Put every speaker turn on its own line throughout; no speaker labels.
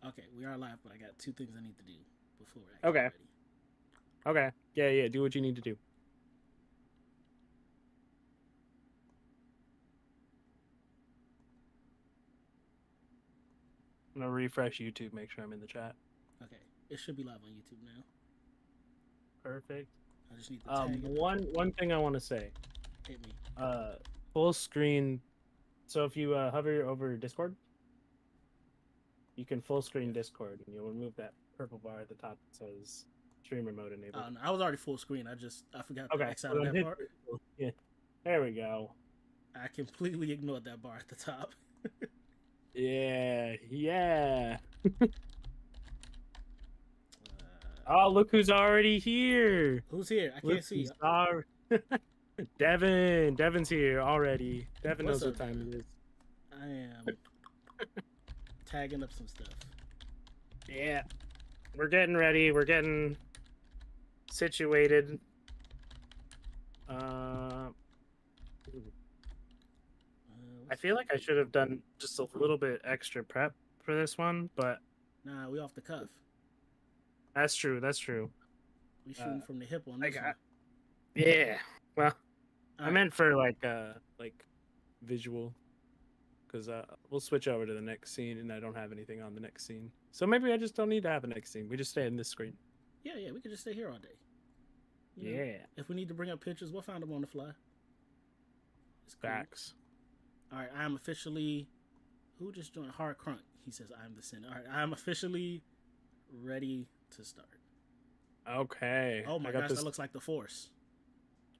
Okay, we are live, but I got two things I need to do before we're actually
Okay.
ready.
Okay. Yeah. Do what you need to do. I'm gonna refresh YouTube, make sure I'm in the chat.
Okay, it should be live on YouTube now.
Perfect.
I just need to tag it.
One thing I want to say.
Hit me.
Uh, full screen. So if you hover over Discord, you can full screen Discord, and you'll remove that purple bar at the top that says streamer mode enabled.
No, I was already full screen. I forgot to
Okay.
X out
So
of
then
that part.
yeah. There we go.
I completely ignored that bar at the top.
Yeah.
uh,
Oh, look who's already here.
who's here? I
Look
can't see.
who's Devin's here already. Devin
What's
knows
up,
what time
Devin?
it is.
I am tagging up some stuff.
Yeah. We're getting ready. We're getting situated. I feel like I should have done just a little bit extra prep for this one, but
Nah, we off the cuff.
that's true. That's true.
We shooting from the hip on this one.
Yeah. Well, I
right.
meant for like visual, because we'll switch over to the next scene, and I don't have anything on the next scene, so maybe I just don't need to have a next scene. We just stay in this screen.
Yeah, we could just stay here all day.
Yeah.
If we need to bring up pictures, we'll find them on the fly.
It's facts.
All right, I'm officially. Who just joined? Hard Crunk. He says I'm the sin. All right, I'm officially ready to start.
Okay.
Oh my gosh, that looks like the Force.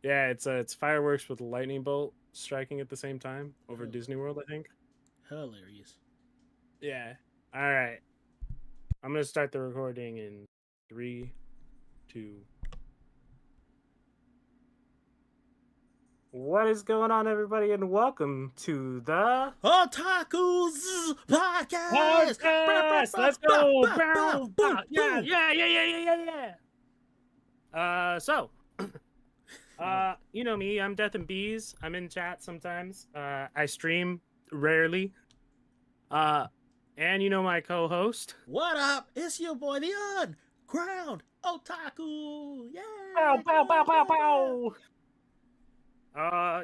Yeah, it's fireworks with a lightning bolt striking at the same time over Disney World, I think.
Hilarious.
Yeah. All right. I'm gonna start the recording in 3, 2. What is going on, everybody, and welcome to the
OtakuZ podcast.
Let's go! Yeah. So, you know me. I'm Death and Bees. I'm in chat sometimes. I stream rarely. And you know my co-host.
What up? It's your boy, the Uncrowned Otaku. Yeah.
Pow.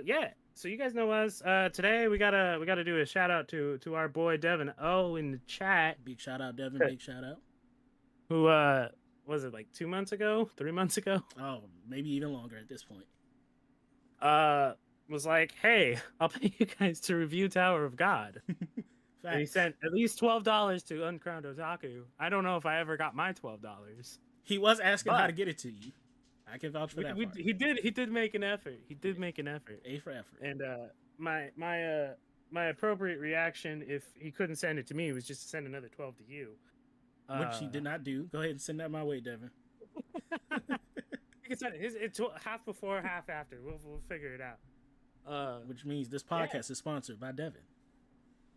Yeah. So you guys know us. Today we gotta do a shout out to our boy Devin O in the chat.
Big shout out, Devin. Big shout out.
Who was it, like 2 months ago, 3 months ago?
Oh, maybe even longer at this point.
Was like, hey, I'll pay you guys to review Tower of God. And he sent at least $12 to Uncrowned Otaku. I don't know if I ever got my $12.
He was asking how to get it to you. I can vouch for that part.
He did make an effort. He did make an effort.
A for effort.
And my appropriate reaction, if he couldn't send it to me, was just to send another 12 to you.
Which he did not do. Go ahead and send that my way, Devin.
You can send it. It's half before, half after. We'll figure it out.
Which means this podcast is sponsored by Devin.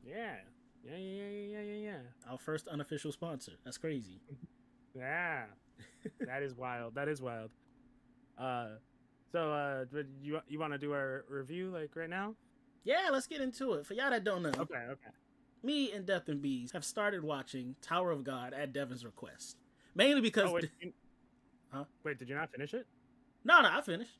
Yeah.
Our first unofficial sponsor. That's crazy.
Yeah. That is wild. So you want to do our review like right now?
Yeah, let's get into it. For y'all that don't know.
Okay.
Me and Death and Bees have started watching Tower of God at Devin's request. Mainly because...
Wait, did you not finish it?
No, I finished.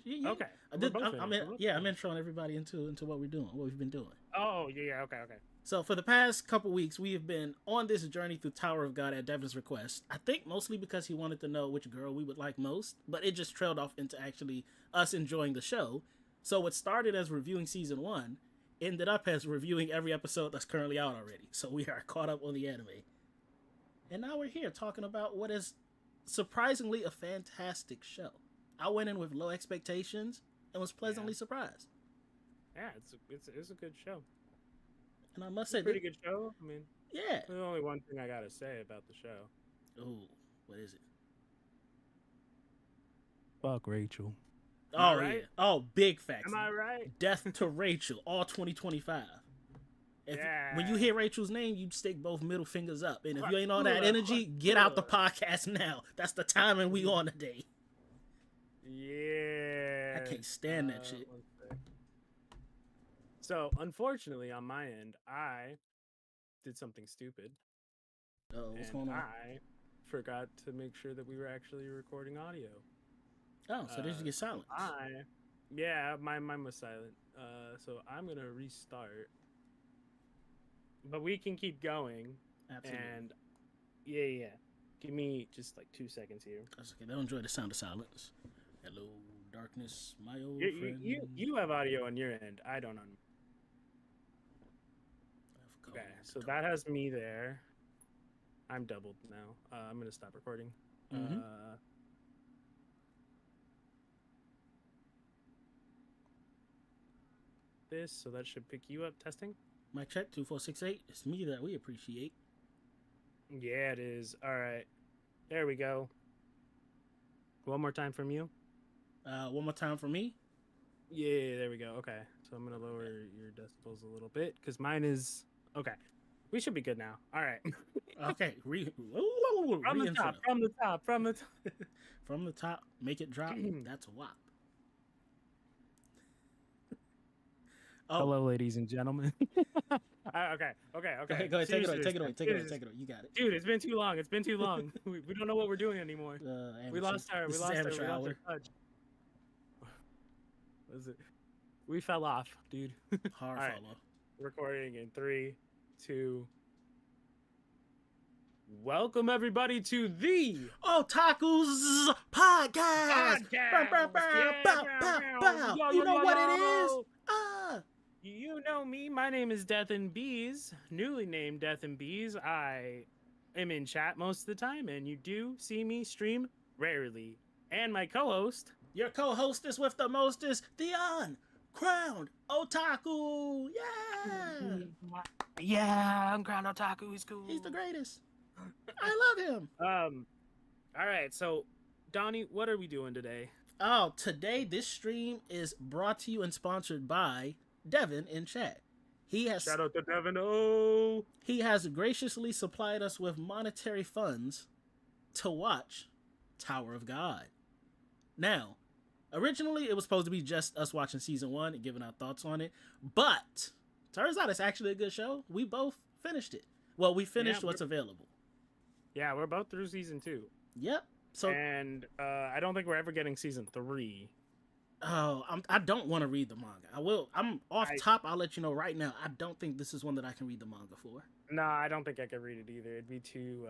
Yeah.
Okay.
I'm introing everybody into what we're doing, what we've been doing.
Oh, yeah, okay.
So for the past couple weeks, we have been on this journey through Tower of God at Devin's request. I think mostly because he wanted to know which girl we would like most, but it just trailed off into actually us enjoying the show. So what started as reviewing season 1 ended up as reviewing every episode that's currently out already. So we are caught up on the anime. And now we're here talking about what is surprisingly a fantastic show. I went in with low expectations and was pleasantly surprised.
Yeah, it's a good show.
And I must say,
pretty good show. I mean,
yeah.
There's only one thing I gotta say about the show.
Oh, what is it?
Fuck Rachel.
Oh, right? Yeah. Oh, big facts.
Am I right?
Death to Rachel, all 2025. When you hear Rachel's name, you stick both middle fingers up. And if you ain't on that energy, get out the podcast now. That's the timing we on today.
Yeah.
I can't stand that shit.
So, unfortunately, on my end, I did something stupid.
What's
and
going on?
I forgot to make sure that we were actually recording audio.
Oh, so did you get
So
silence?
yeah, mine was silent. So I'm gonna restart, but we can keep going.
Absolutely.
And yeah. Give me just like 2 seconds here.
That's okay. They don't enjoy the sound of silence. Hello, darkness, my
You
old
you
friend.
you, you have audio on your end. I don't know.
I've
Okay,
cold
so
talk.
that has me there. I'm doubled now. I'm gonna stop recording.
Mm-hmm.
This, so that should pick you up. Testing.
Mic check 2468. It's me that we appreciate.
Yeah, it is. All right, there we go. One more time from you.
One more time for me.
Yeah, there we go. Okay, so I'm gonna lower your decibels a little bit because mine is okay. We should be good now. All right.
Okay,
From the
re-intro.
top. From the top. From the top.
From the top, make it drop. That's a wop. Oh,
Hello, ladies and gentlemen. Okay.
go ahead. Take it
Seriously
away.
this
Take it away.
time.
Take it away. Take it away. You got it.
Dude, it's been too long. It's been too long. We don't know what we're doing anymore. We
Amateur.
lost our
This is amateur hour.
touch. What is it? We fell off, dude.
Hard
All right.
follow.
Recording in 3, 2. Welcome everybody to the
OtakuZ podcast. Bow, bow, bow, bow, bow, bow. You know what it is?
You know me. My name is Death and Bees, newly named Death and Bees. I am in chat most of the time, and you do see me stream rarely. And my co-host,
Your co-hostess with the mostest, the uncrowned Otaku. Yeah.
Yeah, uncrowned Otaku is cool.
He's the greatest. I love him.
All right. So, Donnie, what are we doing today?
Oh, today this stream is brought to you and sponsored by Devin in chat.
Shout out to Devin. Oh,
he has graciously supplied us with monetary funds to watch Tower of God. Now, originally it was supposed to be just us watching season 1 and giving our thoughts on it, but turns out it's actually a good show. We both finished it. Well, we finished what's available.
Yeah, we're both through season 2.
Yep. So,
and I don't think we're ever getting season 3.
Oh, I don't want to read the manga. I will. I'm off top. I'll let you know right now. I don't think this is one that I can read the manga for.
No, I don't think I could read it either. It'd be too.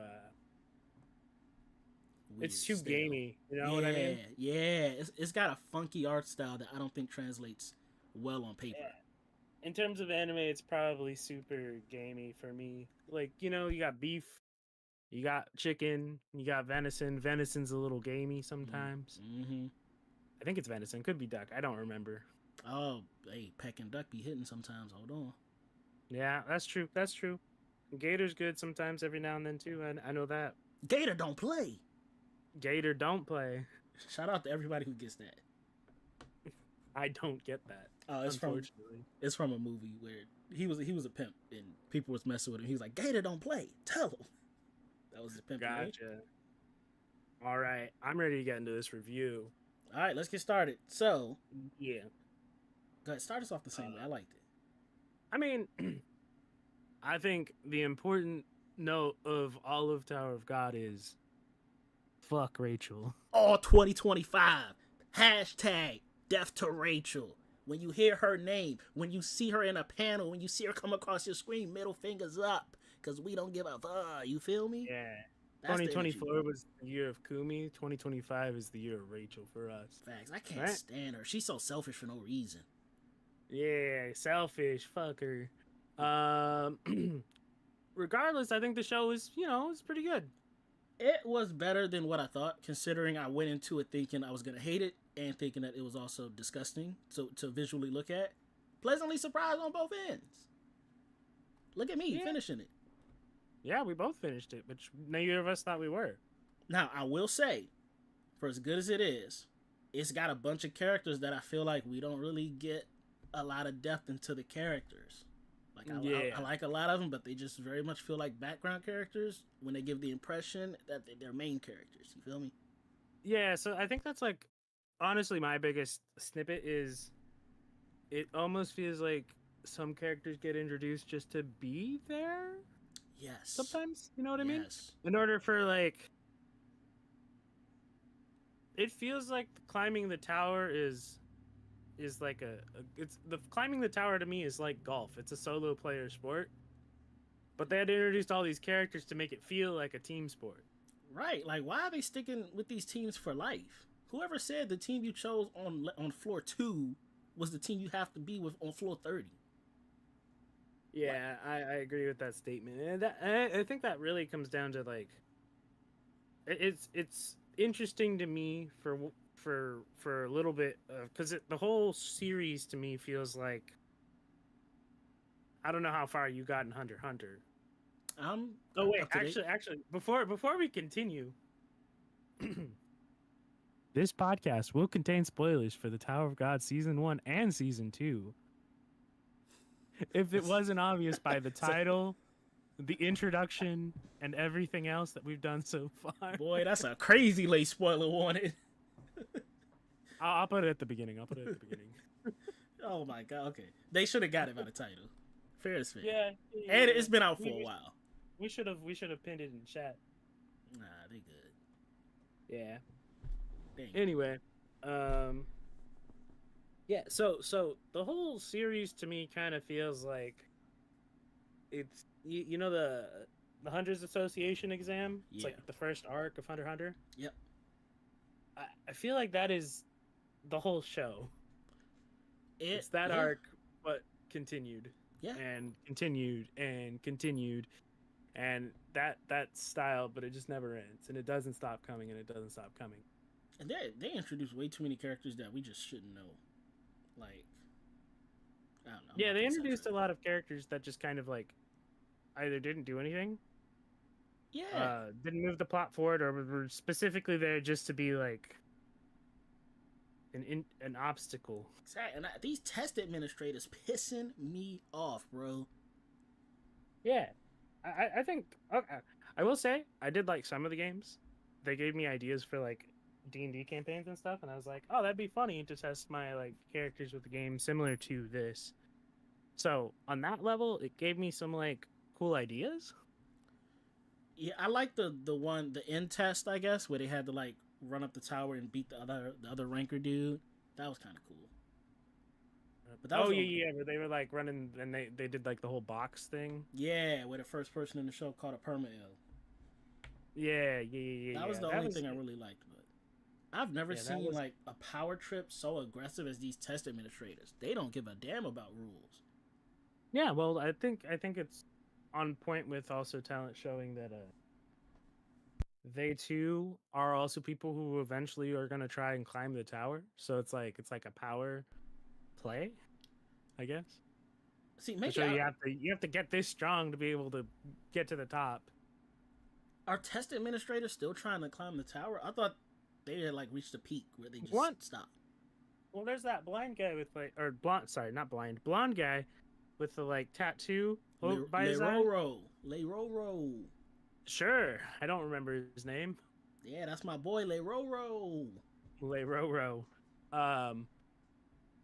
It's too gamey. You know what I mean?
Yeah. It's got a funky art style that I don't think translates well on paper.
Yeah. In terms of anime, it's probably super gamey for me. Like, you got beef, you got chicken, you got venison. Venison's a little gamey sometimes.
Mm-hmm.
I think it's venison. Could be duck. I don't remember.
Oh, hey, Peking duck be hitting sometimes. Hold on.
Yeah, that's true. That's true. Gator's good sometimes every now and then, too. I know that.
Gator don't play.
Gator don't play.
Shout out to everybody who gets that.
I don't get that.
Oh, it's from a movie where he was a pimp and people was messing with him. He was like, Gator don't play. Tell him. That was the pimp.
Gotcha. Right? All right, I'm ready to get into this review.
All right, let's get started. So,
yeah,
go ahead. Start us off the same way. I liked it.
I mean, I think the important note of all of Tower of God is fuck Rachel.
All 2025. Hashtag death to Rachel. When you hear her name, when you see her in a panel, when you see her come across your screen, middle fingers up. Because we don't give a fuck. You feel me?
Yeah. That's 2024 was the year of Kumi. 2025 is the year of Rachel for us.
Facts. I can't stand her. She's so selfish for no reason.
Yeah, selfish. Fuck her. Regardless, I think the show is, it's pretty good.
It was better than what I thought, considering I went into it thinking I was going to hate it and thinking that it was also disgusting to visually look at. Pleasantly surprised on both ends. Look at me finishing it.
Yeah, we both finished it, but neither of us thought we were.
Now, I will say, for as good as it is, it's got a bunch of characters that I feel like we don't really get a lot of depth into the characters. Like, I like a lot of them, but they just very much feel like background characters when they give the impression that they're main characters. You feel me?
Yeah, so I think that's like, honestly, my biggest snippet is it almost feels like some characters get introduced just to be there.
Yes.
sometimes. You know what I mean?
Yes.
In order for like, it feels like climbing the tower is like it's the climbing the tower to me is like golf. It's a solo player sport, but they had introduced all these characters to make it feel like a team sport.
Right. Like, why are they sticking with these teams for life? Whoever said the team you chose on floor 2 was the team you have to be with on floor 30? Like,
Yeah, I agree with that statement, and I think that really comes down to like it's interesting to me for a little bit because the whole series to me feels like I don't know how far you got in Hunter x Hunter.
I'm
Oh wait,
up to date.
actually, before we continue, this podcast will contain spoilers for the Tower of God season 1 and season 2. If it wasn't obvious by the
So,
title, the introduction, and everything else that we've done so far.
boy, that's a crazy late spoiler warning.
I'll put it at the beginning. I'll put it at the beginning.
Oh my god. Okay, they should have got it by the title. Fair is fair.
Yeah,
And it's been out for a while.
We should have pinned it in chat.
Nah, they good.
Yeah.
Dang.
Anyway, yeah. So the whole series to me kind of feels like it's you know the Hunters Association exam. It's
Yeah.
like the first arc of Hunter x Hunter.
Yep.
I feel like that is the whole show. It's that
yeah.
arc, but continued.
Yeah.
And continued and continued, and that style, but it just never ends, and it doesn't stop coming, and it doesn't stop coming.
And they introduced way too many characters that we just shouldn't know. Like, I don't know.
Yeah, they introduced a lot of characters that just kind of like either didn't do anything, didn't move the plot forward, or were specifically there just to be like an obstacle.
Exactly. And these test administrators pissing me off, bro.
Yeah, I think okay. I will say I did like some of the games. They gave me ideas for like D&D campaigns and stuff, and I was like, oh, that'd be funny to test my like characters with the game similar to this. So on that level, it gave me some like cool ideas.
Yeah, I like the end test, I guess, where they had to like run up the tower and beat the other ranker dude. That was kind of cool.
But that yeah, where they were like running and they did like the whole box thing.
Yeah, where the first person in the show caught a perma ill.
Yeah.
That was the only thing I really liked. But I've never seen like a power trip so aggressive as these test administrators. They don't give a damn about rules.
Yeah, well, I think it's on point with also talent showing that they too are also people who eventually are going to try and climb the tower. So it's like a power play, I guess.
See, maybe
so you have to get this strong to be able to get to the top.
Are test administrators still trying to climb the tower? I thought they had like reached a peak where they just stopped.
Well, there's that blind guy with like, or blonde, sorry, not blind, blonde guy with the like tattoo by his eye.
Leiroro.
Sure, I don't remember his name.
Yeah, that's my boy Leiroro.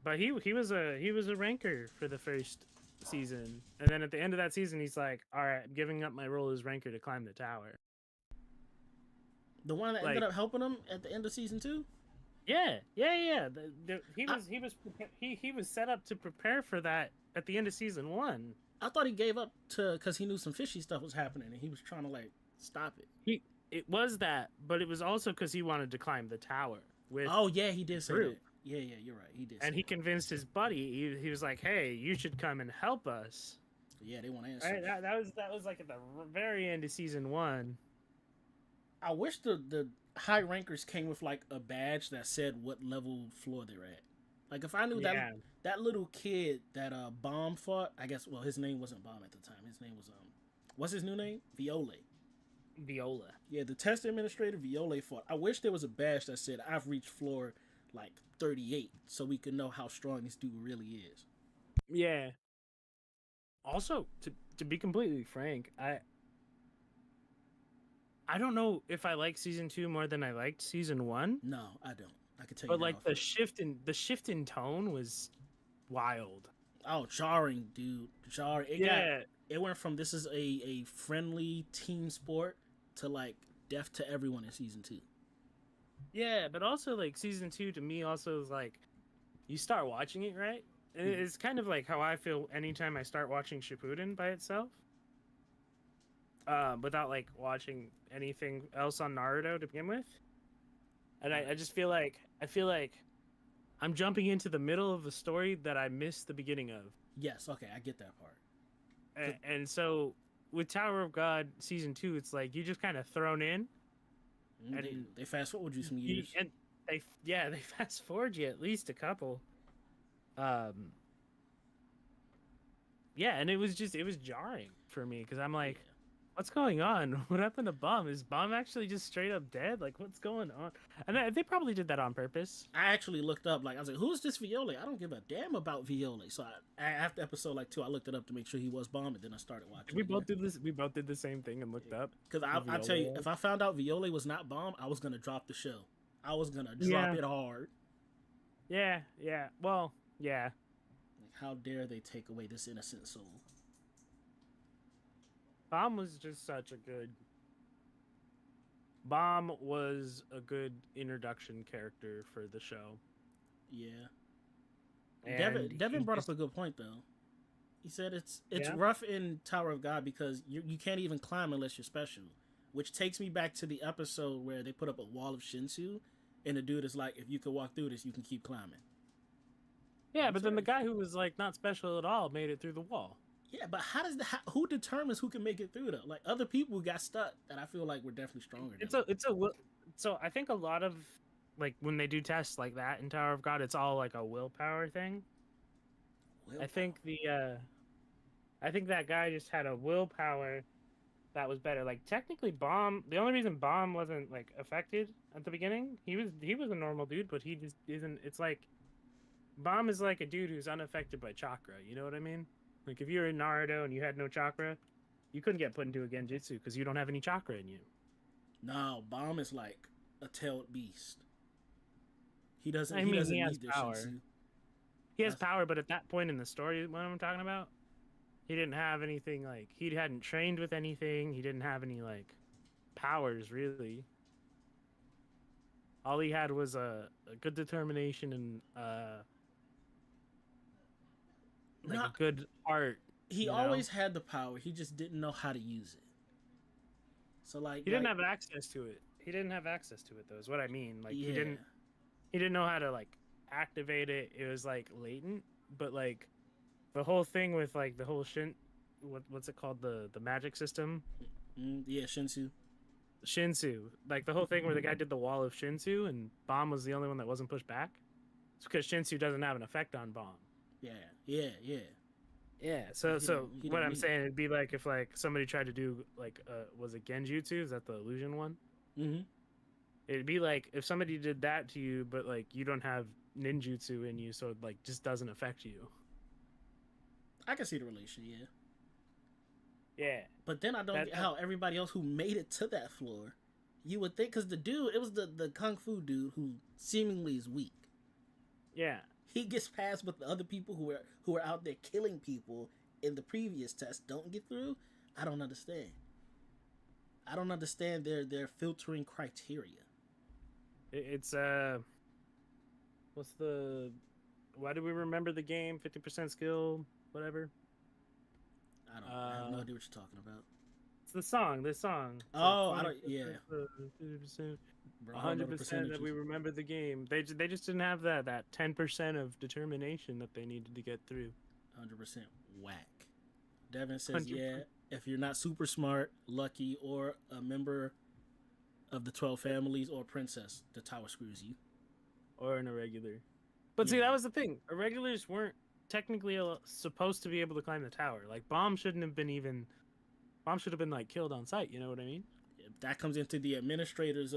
But he was a ranker for the first season, and then at the end of that season, he's like, "All right, I'm giving up my role as ranker to climb the tower."
The one that ended up helping him at the end of season 2.
Yeah. He was set up to prepare for that at the end of season 1.
I thought he gave up because he knew some fishy stuff was happening, and he was trying to like stop it.
It was that, but it was also because he wanted to climb the tower with.
Oh yeah, he did say that. Yeah, you're right. He did.
And he convinced his buddy. He was like, "Hey, you should come and help us."
Yeah, they want to answer.
Right, that was like at the very end of season 1.
I wish the high rankers came with like a badge that said what level floor they're at. Like if I knew that little kid that Bomb fought, I guess. Well, his name wasn't Bomb at the time. His name was what's his new name? Viola. Yeah, the test administrator Viola fought. I wish there was a badge that said I've reached floor like 38, so we could know how strong this dude really is.
Yeah. Also, to be completely frank, I don't know if I like season 2 more than I liked season 1.
No, I don't. I could tell
you. But
like
the shift in tone was wild.
Oh, jarring, dude. Jarring. It went from this is a friendly team sport to like death to everyone in season 2.
Yeah, but also like season 2 to me also is like you start watching it, right? It's kind of like how I feel anytime I start watching Shippuden by itself. Without like watching anything else on Naruto to begin with. And I just feel like I'm jumping into the middle of the story that I missed the beginning of.
Yes, okay, I get that part.
And so with Tower of God season 2, it's like you just kind of thrown in. And
they fast forward you some years.
And they fast forward you at least a couple. Yeah, and it was jarring for me because I'm like, what's going on? What happened to Bomb? Is Bomb actually just straight up dead? Like, what's going on? And they probably did that on purpose.
I actually looked up, like, I was like, who's this Viole? I don't give a damn about Viole. So after episode like 2, I looked it up to make sure he was Bomb, and then I started watching.
We both did this. We both did the same thing and looked up.
Because I'll tell you, if I found out Viole was not Bomb, I was gonna drop the show. I was gonna drop it hard.
Yeah. Well, yeah.
Like, how dare they take away this innocent soul?
Bomb was just such a good. Bomb was a good introduction character for the show.
Yeah.
And
Devin brought up a good point though. He said it's rough in Tower of God because you can't even climb unless you're special, which takes me back to the episode where they put up a wall of Shinsu, and the dude is like, if you could walk through this, you can keep climbing.
Yeah, but then the guy who was like not special at all made it through the wall.
Yeah, but who determines who can make it through though? Like other people who got stuck that I feel like were definitely stronger.
So I think a lot of like when they do tests like that in Tower of God, it's all like a willpower thing. I think I think that guy just had a willpower that was better. Like technically, Bomb. The only reason Bomb wasn't like affected at the beginning, he was a normal dude, but he just isn't. It's like Bomb is like a dude who's unaffected by chakra. You know what I mean? Like, if you were in Naruto and you had no chakra, you couldn't get put into a genjutsu because you don't have any chakra in you.
No, Bomb is like a tailed beast. He doesn't.
I mean,
doesn't
he has
need
power.
Shinsu.
He has power, but at that point in the story, what I'm talking about, he didn't have anything like he hadn't trained with anything. He didn't have any like powers really. All he had was a good determination and a good heart.
He always had the power. He just didn't know how to use it. So like
he didn't have access to it. He didn't have access to it though. Is what I mean. Like he didn't know how to like activate it. It was like latent, but like the whole thing with like the whole what's it called, the magic system?
Yeah, Shinsu.
Like the whole thing where the guy did the wall of Shinsu and Bomb was the only one that wasn't pushed back. It's because Shinsu doesn't have an effect on Bomb. Yeah. So what I'm saying, it'd be like if like somebody tried to do like was it Genjutsu? Is that the illusion one?
Mm-hmm.
It'd be like if somebody did that to you, but like you don't have ninjutsu in you, so it like just doesn't affect you.
I can see the relation, yeah.
Yeah.
But then I don't get how everybody else who made it to that floor, you would think, because the dude, it was the kung fu dude who seemingly is weak.
Yeah.
He gets past, but the other people who are out there killing people in the previous test don't get through. I don't understand. I don't understand their filtering criteria.
It's why do we remember the game? 50% skill, whatever.
I have no idea what you're talking about.
It's the song. This song.
Oh, I don't. Yeah.
100% that we remember the game. They just didn't have that 10% of determination that they needed to get through.
100% whack. Devin says, 100%. Yeah, if you're not super smart, lucky, or a member of the 12 families or princess, the tower screws you.
Or an irregular. But see, that was the thing. Irregulars weren't technically supposed to be able to climb the tower. Like, Bomb should have been like killed on sight. You know what I mean?
That comes into the administrator's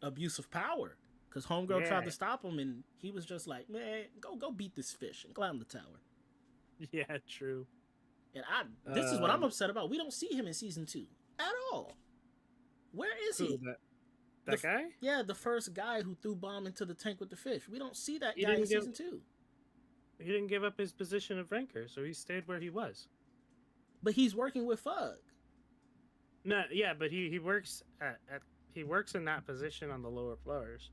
abuse of power. Because Homegirl tried to stop him, and he was just like, man, go beat this fish and climb the tower.
Yeah, true.
And this is what I'm upset about. We don't see him in season 2 at all. Where is he?
That guy?
Yeah, the first guy who threw Bomb into the tank with the fish. We don't see that guy in season 2.
He didn't give up his position of ranker, so he stayed where he was.
But he's working with Fug.
No, yeah, but he works at he works in that position on the lower floors.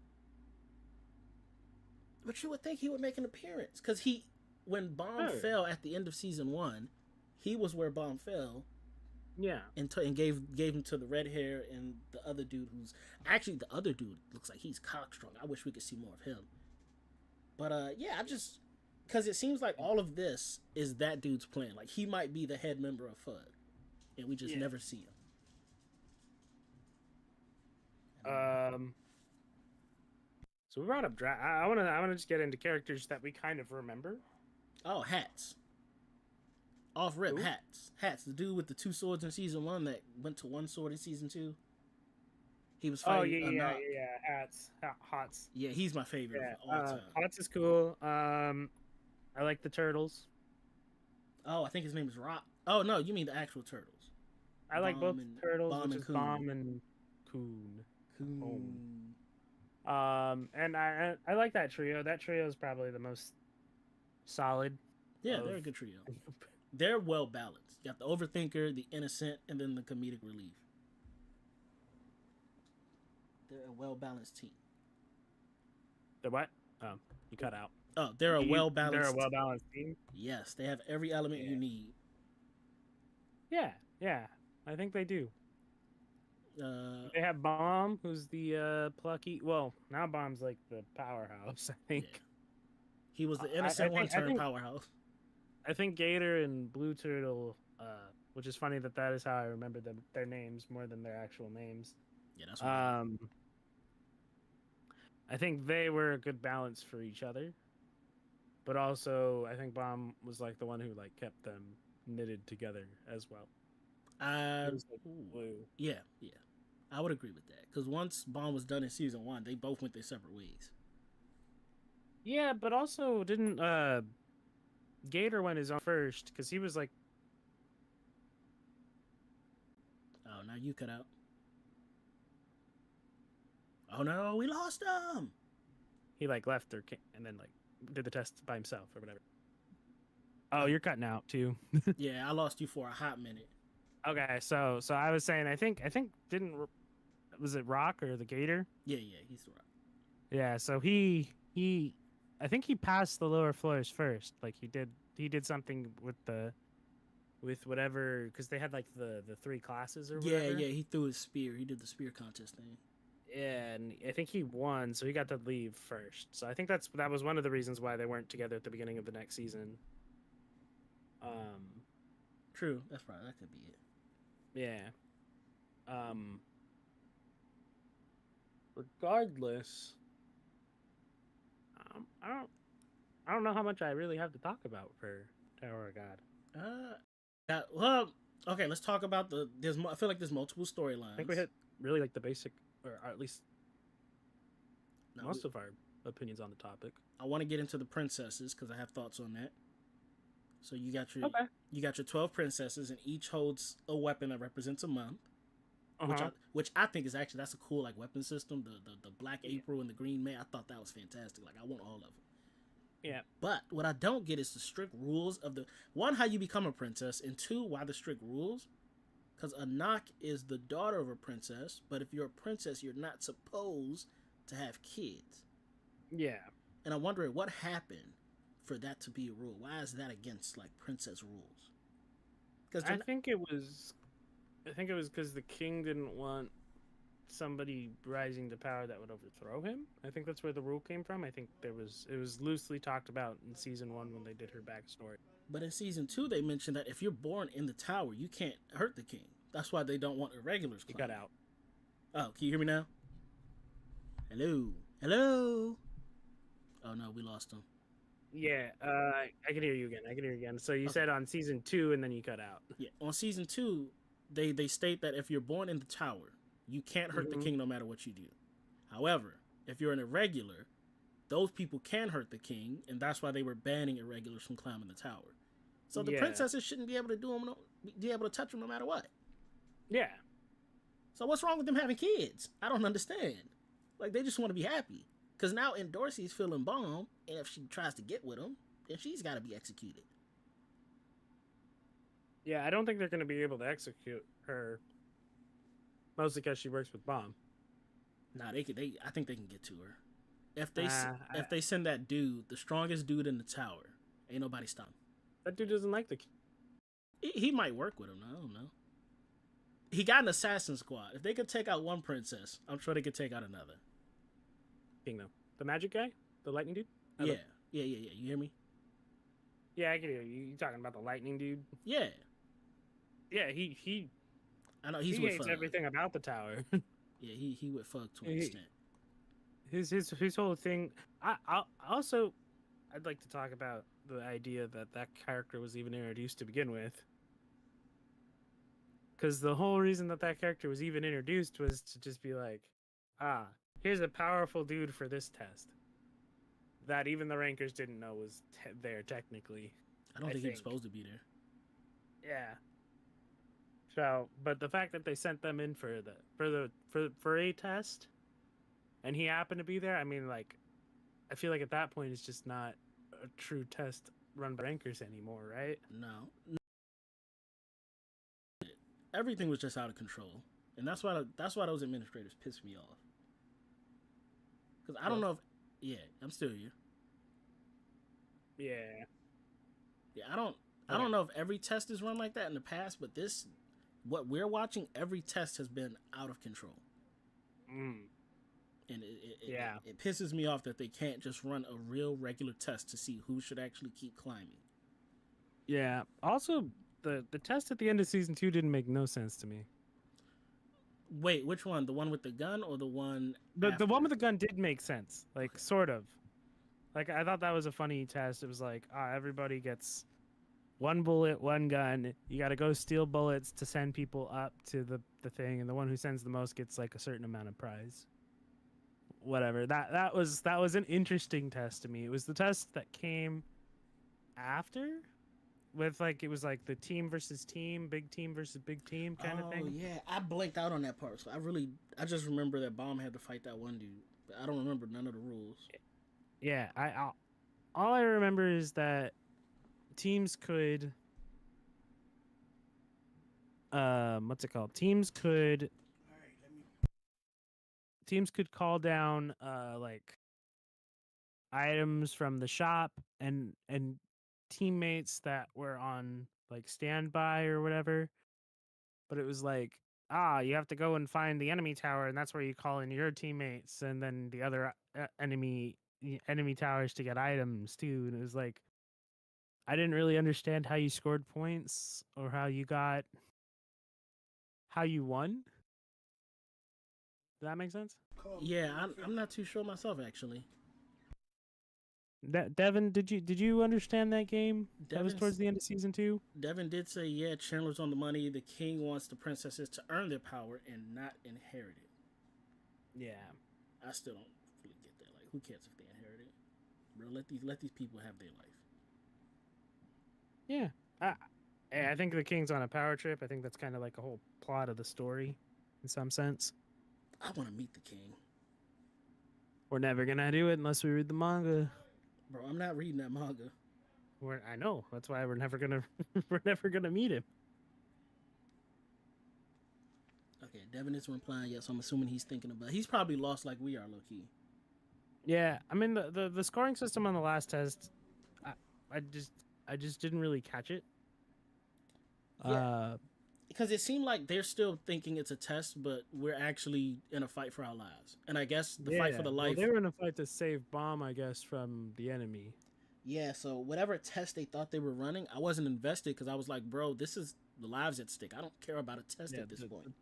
But you would think he would make an appearance, because when Bomb
Oh.
fell at the end of season 1, he was where Bomb fell,
Yeah.
and gave him to the red hair and the other dude who's actually, the other dude looks like he's cockstrong. I wish we could see more of him. But yeah, I just, because it seems like all of this is that dude's plan. Like, he might be the head member of FUD, and we just never see him.
So we brought up draft. I want to just get into characters that we kind of remember.
Oh, Hats. Off rip,
Who?
Hats, the dude with the 2 swords in season 1 that went to 1 sword in season 2. He was
Oh
fighting.
yeah. Hots.
Yeah, he's my favorite
Yeah,
of all time.
Hots is cool. I like the turtles.
Oh, I think his name is Rock. Oh no, you mean the actual turtles?
I like both
Bomb and-
turtles,
Bomb
which
and
is
Coon.
Bomb and Coon.
Coon.
And I like that trio. That trio is probably the most solid.
Yeah,
of-
they're a good trio. They're well balanced. You got the overthinker, the innocent, and then the comedic relief. They're a well balanced team.
The what? Oh, you cut out.
Oh, they're a well balanced.
They're a well balanced team.
Yes, they have every element you need.
Yeah. I think they do.
Uh,
They have Bomb, who's the plucky. Well, now Bomb's like the powerhouse. I think.
Yeah. He was the
I
innocent one
think- I
turned
think-
powerhouse.
I think Gator and Blue Turtle, which is funny that is how I remember their names more than their actual names.
Yeah, that's right.
I think they were a good balance for each other, but also I think Bomb was like the one who like kept them knitted together as well. He was, like, glue.
Yeah. I would agree with that, because once Bomb was done in season 1, they both went their separate ways.
Yeah, but also didn't Gator went his own first because he was like,
Oh, now you cut out. Oh no, we lost him.
he like left their and then like did the test by himself or whatever. Oh, you're cutting out too.
Yeah, I lost you for a hot minute.
Okay, so I was saying I think was it Rock or the Gator?
Yeah, he's right.
Yeah, so he I think he passed the lower floors first. Like he did something with whatever, because they had like the 3 classes or whatever.
Yeah, he threw his spear. He did the spear contest thing.
Yeah, and I think he won, so he got to leave first. So I think that was one of the reasons why they weren't together at the beginning of the next season.
True, that's right. That could be it.
Yeah. Regardless, I don't know how much I really have to talk about for Tower of God.
Well, okay. Let's talk about I feel like there's multiple storylines.
I think we hit really like the basic, or at least
No,
most of our opinions on the topic.
I want to get into the princesses because I have thoughts on that. So you got your
Okay.
you got your 12 princesses, and each holds a weapon that represents a month.
Uh-huh.
Which I think is actually, that's a cool like weapon system. The Black April and the Green May. I thought that was fantastic. Like, I want all of them.
Yeah.
But what I don't get is the strict rules of one, how you become a princess, and 2, why the strict rules. Because Anak is the daughter of a princess, but if you're a princess, you're not supposed to have kids.
Yeah.
And I'm wondering what happened for that to be a rule. Why is that against like princess rules? Because
I think it was because the king didn't want somebody rising to power that would overthrow him. I think that's where the rule came from. I think it was loosely talked about in season 1 when they did her backstory.
But in season 2, they mentioned that if you're born in the tower, you can't hurt the king. That's why they don't want irregulars.
He got out.
Oh, can you hear me now? Hello. Oh no, we lost him.
Yeah, I can hear you again. So you said on season 2, and then you cut out.
Yeah, on season 2, they state that if you're born in the tower, you can't hurt the king no matter what you do. However, if you're an irregular, those people can hurt the king, and that's why they were banning irregulars from climbing the tower. So the princesses shouldn't be able to be able to touch them no matter what.
Yeah.
So what's wrong with them having kids? I don't understand. Like, they just want to be happy. Because now Dorsey's feeling bomb, and if she tries to get with him, then she's got to be executed.
Yeah, I don't think they're going to be able to execute her, mostly because she works with Bomb.
Nah, they could. I think they can get to her. If
Uh, I,
if they send that dude, the strongest dude in the tower, ain't nobody stopping.
that dude doesn't like the
He might work with him. I don't know. He got an assassin squad. If they could take out one princess, I'm sure they could take out another.
king, though. The magic guy? The lightning dude?
Yeah, yeah. You hear me?
Yeah, I can hear you. You talking about the lightning dude?
Yeah,
Yeah, he
I know
he
he's with
hates
Fug.
everything about the tower.
Yeah, he with Fug to an
He-
extent.
his whole thing. I also I'd like to talk about the idea that that character was even introduced to begin with. Because the whole reason that that character was even introduced was to just be like, ah, here's a powerful dude for this test that even the rankers didn't know was there technically.
I don't think he was supposed to be there.
Yeah. So, but the fact that they sent them in for a test, and he happened to be there, I mean, like, I feel like at that point it's just not a true test run by rankers anymore, right?
No, everything was just out of control, and that's why those administrators pissed me off. Because I don't know if, yeah, I'm still here.
Yeah.
Yeah, I don't know if every test is run like that in the past, but this, what we're watching, every test has been out of control.
Mm.
And
Yeah.
it pisses me off that they can't just run a real regular test to see who should actually keep climbing.
Yeah. Also, the test at the end of season 2 didn't make no sense to me.
Wait, which one? The one with the gun or the one?
The one with the gun did make sense, like sort of. Like I thought that was a funny test. It was like, everybody gets one bullet, one gun. You got to go steal bullets to send people up to the thing, and the one who sends the most gets like a certain amount of prize. Whatever. That was an interesting test to me. It was the test that came after, with like it was like the team versus team, big team versus big team kind of thing.
Oh yeah, I blanked out on that part. So I just remember that Bomb had to fight that one dude, but I don't remember none of the rules.
Yeah, all I remember is that teams could what's it called? Teams could call down like items from the shop, and teammates that were on like standby or whatever. But it was like, you have to go and find the enemy tower, and that's where you call in your teammates, and then the other enemy towers to get items too. And it was like, I didn't really understand how you scored points or how you won. Does that make sense?
Yeah, I'm not too sure myself actually.
Devin, did you understand that game? That was
Devin's-
towards the end of season 2.
Devin did say, yeah, Chandler's on the money. The king wants the princesses to earn their power and not inherit it.
Yeah.
I still don't really get that. Like, who cares if they inherit it? Bro, let these people have their life.
Yeah. I think the king's on a power trip. I think that's kind of like a whole plot of the story in some sense.
I want to meet the king.
We're never going to do it unless we read the manga.
Bro, I'm not reading that manga.
I know. That's why we're never going to meet him.
Okay, Devin isn't replying yet, so I'm assuming he's thinking about it. He's probably lost like we are, low key.
Yeah, I mean the scoring system on the last test, I just didn't really catch it.
Yeah. Because it seemed like they're still thinking it's a test, but we're actually in a fight for our lives. And I guess the fight for the life.
Well, they were in a fight to save Bomb, I guess, from the enemy.
Yeah, so whatever test they thought they were running, I wasn't invested because I was like, bro, this is the lives at stake. I don't care about a test at this point.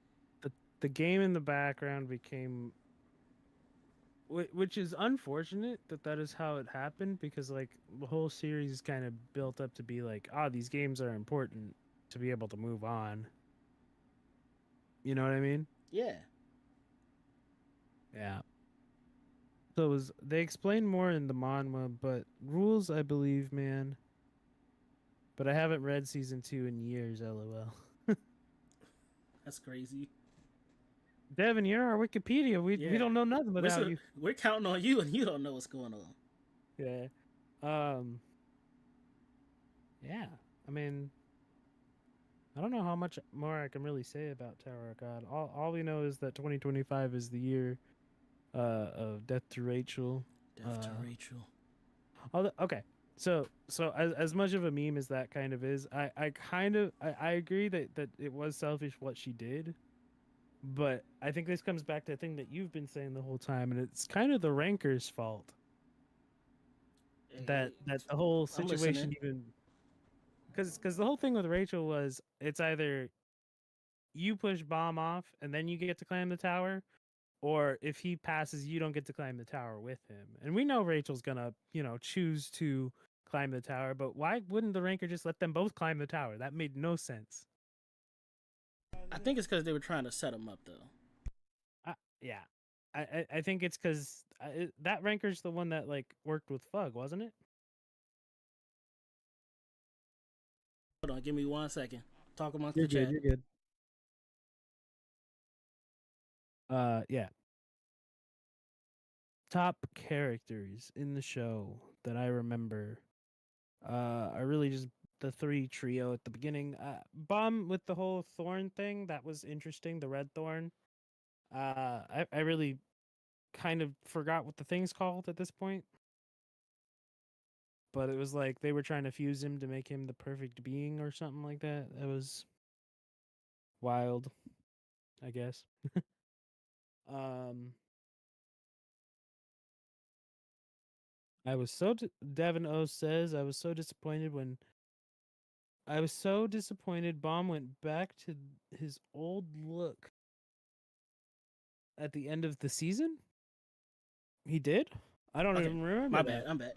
The game in the background became, which is unfortunate that is how it happened, because like the whole series kind of built up to be like, these games are important to be able to move on. You know what I mean?
Yeah.
Yeah. So they explained more in the manhwa, but rules, I believe, man. But I haven't read season 2 in years, lol.
That's crazy.
Devin, you're our Wikipedia. We don't know nothing without you.
We're counting on you, and you don't know what's going on.
Yeah. Yeah. I mean, I don't know how much more I can really say about Tower of God. All we know is that 2025 is the year of Death to Rachel.
Death to Rachel.
Okay. So as much of a meme as that kind of is, I agree that it was selfish what she did. But I think this comes back to a thing that you've been saying the whole time, and it's kind of the ranker's fault
Hey,
that the whole
I'm
situation
listening.
even because the whole thing with Rachel was it's either you push bomb off and then you get to climb the tower, or if he passes, you don't get to climb the tower with him. And we know Rachel's gonna, choose to climb the tower, but why wouldn't the ranker just let them both climb the tower? That made no sense.
I think it's because they were trying to set him up, though.
Yeah, I think it's because that ranker's the one that like worked with Fug, wasn't it?
Hold on, give me 1 second. Talk amongst
You're
the
good.
chat.
You're good. Yeah. Top characters in the show that I remember. I really just the three trio at the beginning. Bomb with the whole thorn thing that was interesting. The red thorn. I really kind of forgot what the thing's called at this point. But it was like they were trying to fuse him to make him the perfect being or something like that. That was wild, I guess. um, I was so Devin O says I was so disappointed when Bomb went back to his old look at the end of the season. He did. I don't
Okay,
even remember
my bad.
that.
I'm back.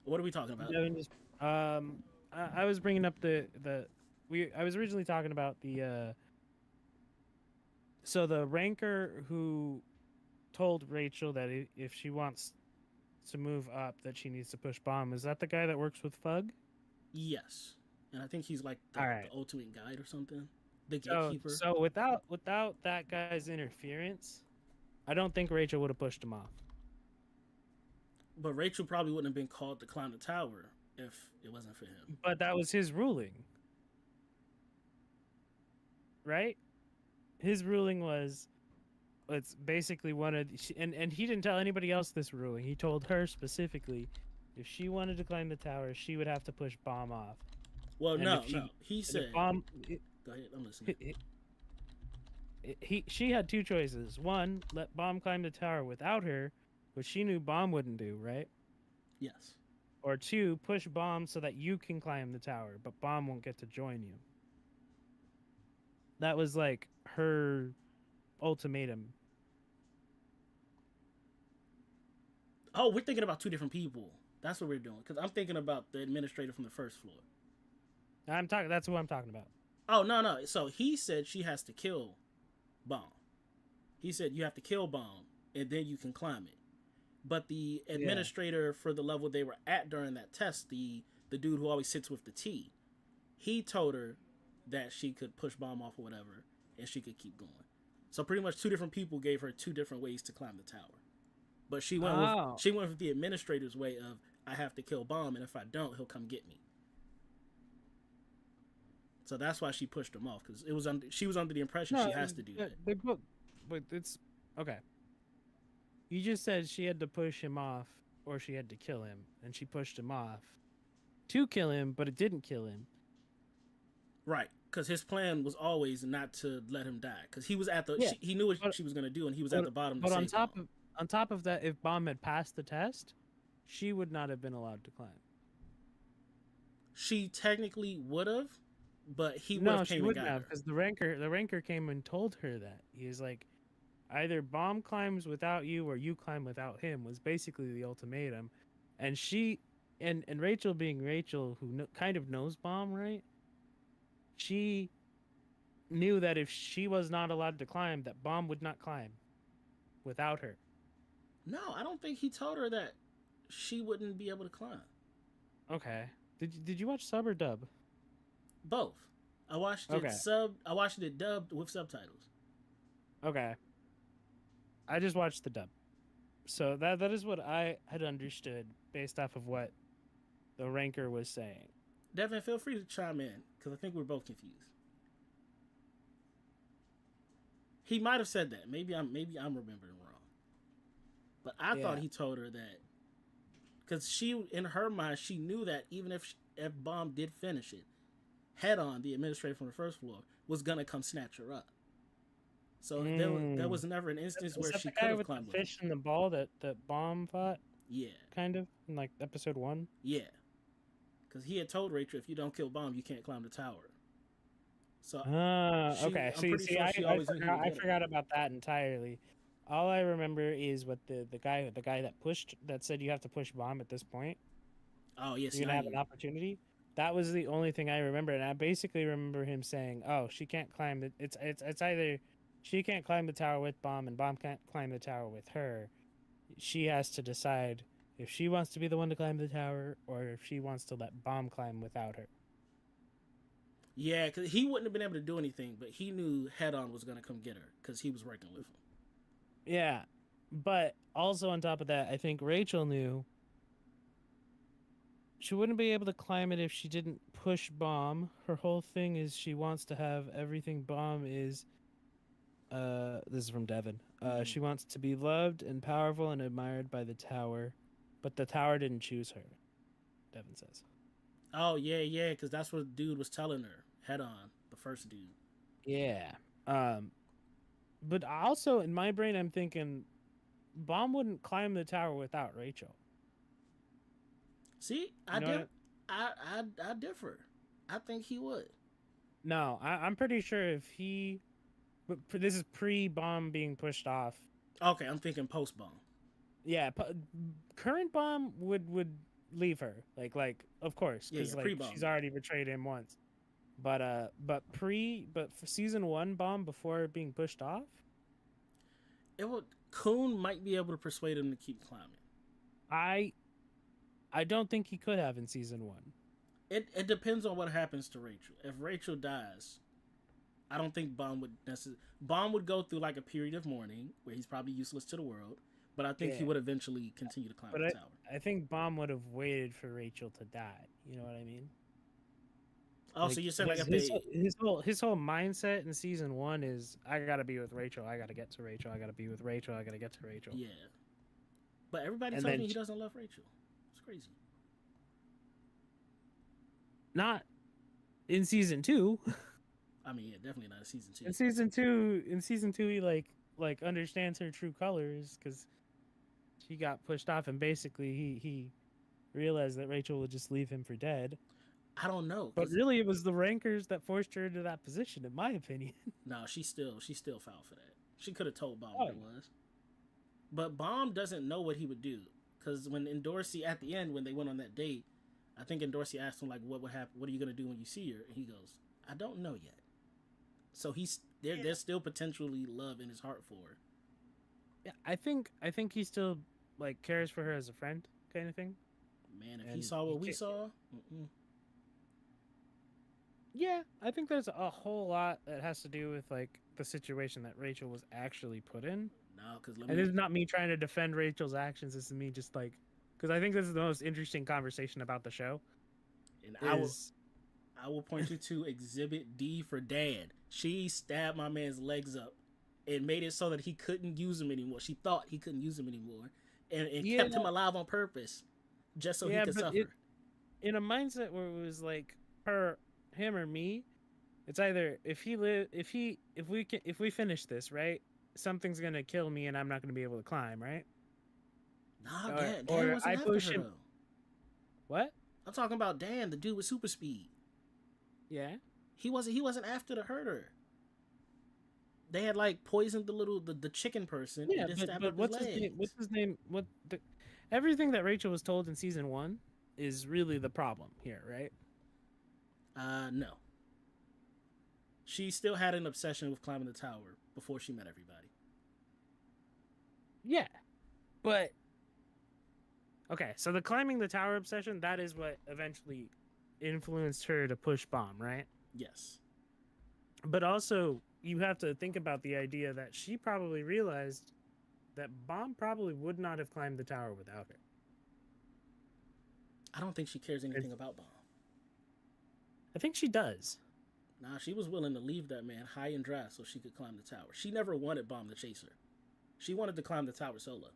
What are we talking about?
Devin just I was bringing up I was originally talking about the so the ranker who told Rachel that if she wants to move up that she needs to push bomb. Is that the guy that works with Fug?
Yes, and I think he's like
All
the
right.
ultimate guide or something, the
So
gatekeeper.
so without that guy's interference, I don't think Rachel would have pushed him off.
But Rachel probably wouldn't have been called to climb the tower if it wasn't for him.
But that was his ruling, right? His ruling was it's basically and he didn't tell anybody else this ruling. He told her specifically if she wanted to climb the tower, she would have to push bomb off.
Well,
And
no,
if
no.
she
He
and if
said,
bomb
"Go ahead, I'm listening."
she had two choices. One, let Bomb climb the tower without her, which she knew Bomb wouldn't do, right?
Yes.
Or two, push Bomb so that you can climb the tower, but Bomb won't get to join you. That was like her ultimatum.
Oh, we're thinking about two different people. That's what we're doing. Because I'm thinking about the administrator from the first floor.
I'm talking. That's what I'm talking about.
Oh, no, no. So he said she has to kill Bomb. He said you have to kill Bomb and then you can climb it. But the
Yeah.
administrator for the level they were at during that test, the dude who always sits with the T, he told her that she could push Bomb off or whatever and she could keep going. So pretty much two different people gave her two different ways to climb the tower. But
Oh.
she went with the administrator's way of I have to kill Bomb and if I don't, he'll come get me. So that's why she pushed him off because she was under the impression
No,
she has to do that.
they both. But it's okay. You just said she had to push him off, or she had to kill him, and she pushed him off to kill him, but it didn't kill him.
Right, because his plan was always not to let him die. Because he was at the
Yeah,
he knew what
but
she was gonna do, and he was at the bottom.
But
to save Bomb.
on top of that, if Bomb had passed the test, she would not have been allowed to climb.
She technically would have, but he would
No,
have
she
came and
wouldn't
got
have,
her.
because the ranker came and told her that he's like, either Bomb climbs without you or you climb without him was basically the ultimatum, and she and Rachel being Rachel, who kind of knows Bomb, right? She knew that if she was not allowed to climb, that Bomb would not climb without her.
No, I don't think he told her that she wouldn't be able to climb.
Okay. Did you watch sub or dub?
Both. I watched it
Okay.
sub. I watched it dubbed with subtitles.
Okay. I just watched the dub. So that is what I had understood based off of what the ranker was saying.
Devin, feel free to chime in because I think we're both confused. He might have said that. Maybe I'm remembering wrong. But I thought
Yeah.
he told her that because she, in her mind, she knew that even if Bomb did finish it, head on, the administrator from the first floor was gonna come snatch her up. So there was never an instance
Was
where
that
she
the
could
guy
have
with the
climbed with him.
fish and the ball that Bomb fought?
Yeah,
Kind of in like episode 1.
yeah. Because he had told Rachel, if you don't kill Bomb, you can't climb the tower. So
Okay.
I'm
So you
pretty
see,
sure
I,
she
I
always knew he
forgot
would
I
get her.
forgot about that entirely. All I remember is what the guy that said you have to push Bomb at this point.
Oh yes,
You're
now
gonna have
you.
an opportunity. That was the only thing I remember, and I basically remember him saying, "Oh, she can't climb the. It's either she can't climb the tower with Bomb, and Bomb can't climb the tower with her. She has to decide if she wants to be the one to climb the tower, or if she wants to let Bomb climb without her."
Yeah, because he wouldn't have been able to do anything, but he knew Head On was gonna come get her because he was working with him.
Yeah, but also on top of that, I think Rachel knew she wouldn't be able to climb it if she didn't push Bomb. Her whole thing is she wants to have everything Bomb is. This is from Devin.
Mhm.
She wants to be loved and powerful and admired by the tower, but the tower didn't choose her. Devin says.
Oh yeah, because that's what the dude was telling her. Head On, the first dude.
Yeah. Um, but also in my brain, I'm thinking Bomb wouldn't climb the tower without Rachel.
See,
You know what?
I differ. I think he would.
No, I'm pretty sure if he. But this is pre-Bomb being pushed off.
Okay, I'm thinking post Bomb.
Yeah, current Bomb would leave her like of course because
Yeah,
like
pre Bomb.
she's already betrayed him once. But for season 1 Bomb before being pushed off,
It would. Coon might be able to persuade him to keep climbing.
I I don't think he could have in season 1.
It depends on what happens to Rachel. If Rachel dies, I don't think Bomb would necessarily. Bomb would go through like a period of mourning where he's probably useless to the world, but I think he
Yeah.
would eventually continue to climb
But
the tower.
I think Bomb would have waited for Rachel to die. You know what I mean?
Oh, so you're saying like
his,
if they.
his whole mindset in season 1 is I gotta be with Rachel. I gotta get to Rachel. I gotta be with Rachel. I gotta get to Rachel.
Yeah. But everybody
And
tells
then
me he doesn't love Rachel. It's crazy.
not in season 2.
I mean, yeah, definitely not in season 2.
In season 2, he like understands her true colors because she got pushed off, and basically he realized that Rachel would just leave him for dead.
I don't know.
But really, it was the rankers that forced her into that position, in my opinion.
No, she still fouled for that. She could have told Bomb
Oh,
what it was. But Bomb doesn't know what he would do. Because when Endorsey, at the end, when they went on that date, I think Endorsey asked him, like, what would happen? What are you going to do when you see her? And he goes, I don't know yet. So there's still potentially love in his heart for her.
Yeah, I think he still like cares for her as a friend, kind of thing.
Man, if he
And
saw what we
can't-
saw,
Yeah, I think there's a whole lot that has to do with like the situation that Rachel was actually put in.
no, because
And this is not me trying to defend Rachel's actions. This is me just like, because I think this is the most interesting conversation about the show.
and
Is
I will point you to Exhibit D for Dad. She stabbed my man's legs up and made it so that he couldn't use them anymore. She thought he couldn't use them anymore, and kept him alive on purpose, just so he could suffer.
in a mindset where it was like him or me, it's either if we finish this, right, something's gonna kill me and I'm not gonna be able to climb, right?
Nah,
Or-
Dan
or
wasn't
I
after
push
her
him-
though.
What?
I'm talking about Dan, the dude with super speed.
Yeah.
He wasn't after to hurt her. They had like poisoned the chicken person
Yeah,
and then stabbed
but
up
what's
his
his
legs.
name? What's his name? Everything that Rachel was told in season 1 is really the problem here, right?
No. She still had an obsession with climbing the tower before she met everybody.
Yeah, but okay. So the climbing the tower obsession, that is what eventually influenced her to push Bomb, right?
Yes.
But also, you have to think about the idea that she probably realized that Bomb probably would not have climbed the tower without her.
I don't think she cares anything about Bomb.
I think she does.
Nah, she was willing to leave that man high and dry so she could climb the tower. She never wanted Bomb to chase her. She wanted to climb the tower solo.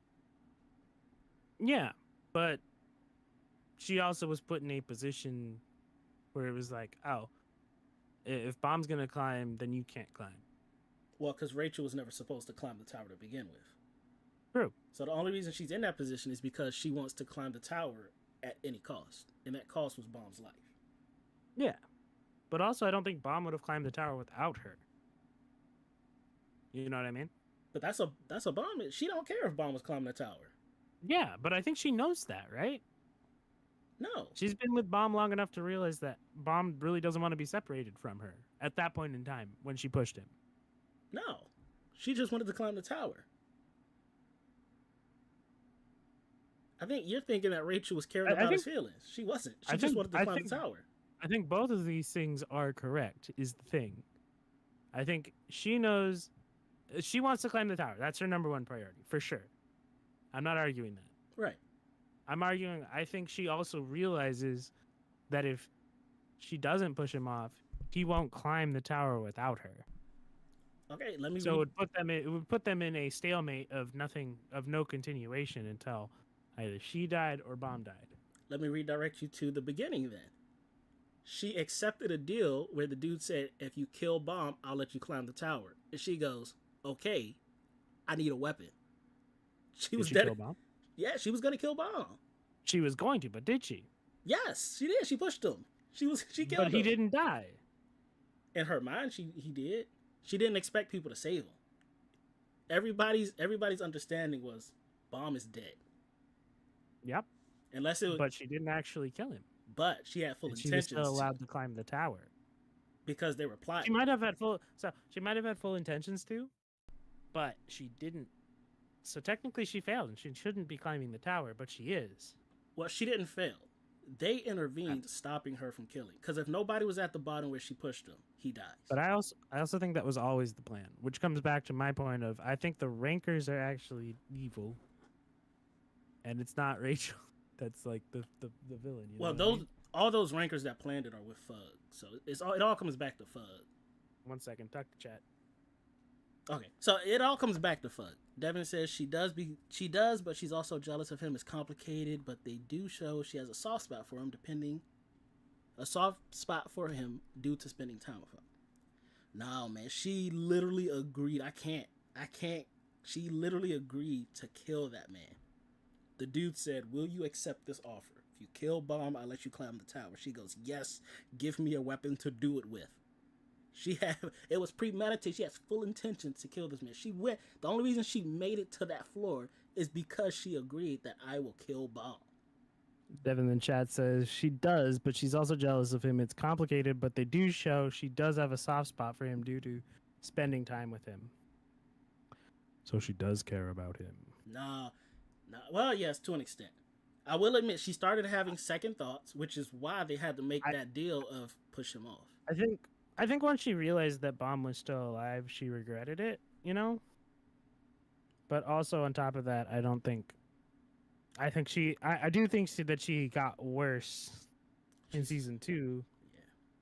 Yeah, but she also was put in a position where it was like, oh, if Bomb's gonna climb, then you can't climb.
Well, because Rachel was never supposed to climb the tower to begin with.
True.
So the only reason she's in that position is because she wants to climb the tower at any cost. And that cost was Bomb's life.
Yeah. But also, I don't think Bomb would have climbed the tower without her. You know what I mean?
But that's a Bomb. She don't care if Bomb was climbing the tower.
Yeah, but I think she knows that, right?
No.
She's been with Bomb long enough to realize that Bomb really doesn't want to be separated from her at that point in time when she pushed him.
No. She just wanted to climb the tower. I think you're thinking that Rachel was caring about his feelings. She wasn't. She just wanted to climb the tower.
I think both of these things are correct, is the thing. I think she knows she wants to climb the tower. That's her number one priority, for sure. I'm not arguing that.
Right.
I'm arguing, I think she also realizes that if she doesn't push him off, he won't climb the tower without her.
Okay, let me.
So it would put them in a stalemate of nothing, of no continuation until either she died or Bomb died.
Let me redirect you to the beginning then. She accepted a deal where the dude said, if you kill Bomb, I'll let you climb the tower. And she goes, okay, I need a weapon. She was dead.
Kill Bomb?
Yeah, she was going to kill Bomb.
She was going to, but did she?
Yes, she did. She pushed him. She killed him.
But he didn't die.
In her mind, he did. She didn't expect people to save him. Everybody's understanding was Bomb is dead.
Yep.
Unless it was,
but she didn't actually kill him.
But she had full intentions.
She was still allowed to climb the tower
because they were plotting.
She might have had full intentions to, but she didn't. So technically, she failed, and she shouldn't be climbing the tower, but she is.
Well, she didn't fail. They intervened, stopping her from killing. Because if nobody was at the bottom where she pushed him, he dies.
But I also think that was always the plan, which comes back to my point of I think the Rankers are actually evil, and it's not Rachel. That's like the villain. You know what I mean?
All those Rankers that planned it are with Fug. So it all comes back to Fug.
1 second, talk to chat.
Okay, so it all comes back to Fug. Devin says she does, but she's also jealous of him. It's complicated, but they do show she has a soft spot for him, due to spending time with him. No, man, she literally agreed. I can't. She literally agreed to kill that man. The dude said, will you accept this offer? If you kill Bomb, I'll let you climb the tower. She goes, yes, give me a weapon to do it with. It was premeditated. She has full intention to kill this man. The only reason she made it to that floor is because she agreed that I will kill Bomb.
Devin in chat says she does, but she's also jealous of him. It's complicated, but they do show she does have a soft spot for him due to spending time with him. So she does care about him.
Nah. Well, yes, to an extent. I will admit she started having second thoughts, which is why they had to make that deal of push him off.
I think once she realized that Bomb was still alive, she regretted it, you know? But also on top of that, I do think that she got worse in season 2.
Yeah.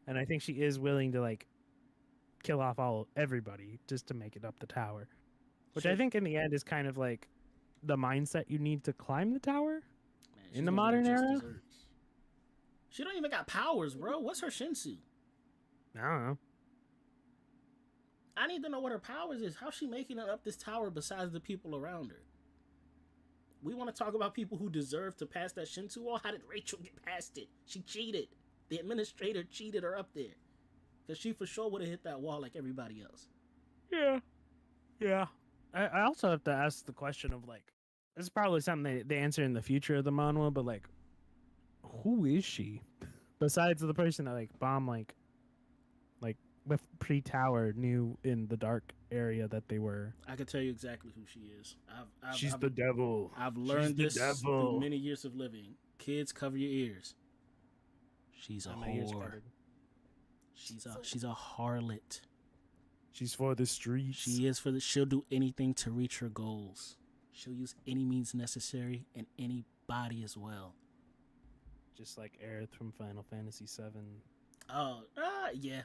And I think she is willing to like kill off everybody just to make it up the tower. Which I think in the end is kind of like the mindset you need to climb the tower in the modern era.
She don't even got powers, bro. What's her Shinsu?
I don't know.
I need to know what her powers is. How's she making it up this tower besides the people around her? We want to talk about people who deserve to pass that Shinsu wall. How did Rachel get past it? She cheated. The administrator cheated her up there. Because she for sure would have hit that wall like everybody else.
Yeah. I also have to ask the question of like, this is probably something they answer in the future of the manhwa, but like, who is she? Besides the person that like Bomb like with pre-tower knew in the dark area that they were.
I can tell you exactly who she is.
She's the devil.
I've learned this through many years of living. Kids, cover your ears. She's a whore. She's a harlot.
She's for the streets.
She is she'll do anything to reach her goals. She'll use any means necessary and any body as well.
Just like Aerith from Final Fantasy VII.
Oh, yeah,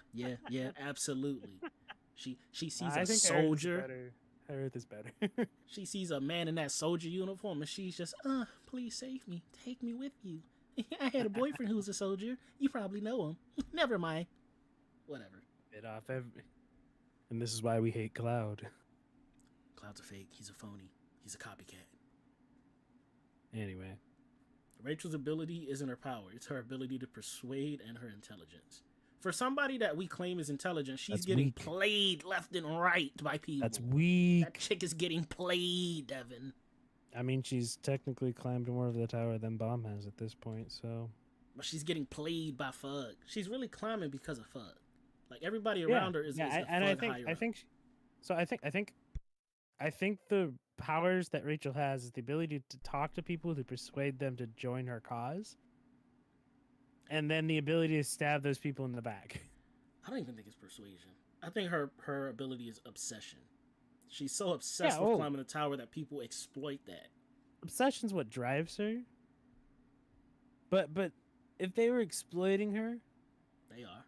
absolutely. She sees a
I think Aerith is
soldier.
better. Aerith is better.
She sees a man in that soldier uniform, and she's just, please save me, take me with you. I had a boyfriend who was a soldier. You probably know him. Never mind. Whatever.
Bit off every. And this is why we hate Cloud.
Cloud's a fake. He's a phony. He's a copycat.
Anyway.
Rachel's ability isn't her power, it's her ability to persuade and her intelligence. For somebody that we claim is intelligent, she's
That's
getting
weak.
played left and right by people.
That's weak.
That chick is getting played, Devin.
I mean, she's technically climbed more of the tower than Bomb has at this point, so.
But she's getting played by Fug. She's really climbing because of Fug. Like everybody around her is a
and
Fug higher
I
up.
think, so I think the powers that Rachel has is the ability to talk to people to persuade them to join her cause, and then the ability to stab those people in the back.
I don't even think it's persuasion. I think her ability is obsession. She's so obsessed with climbing the tower that people exploit that.
Obsession's what drives her. But if they were exploiting her,
They are.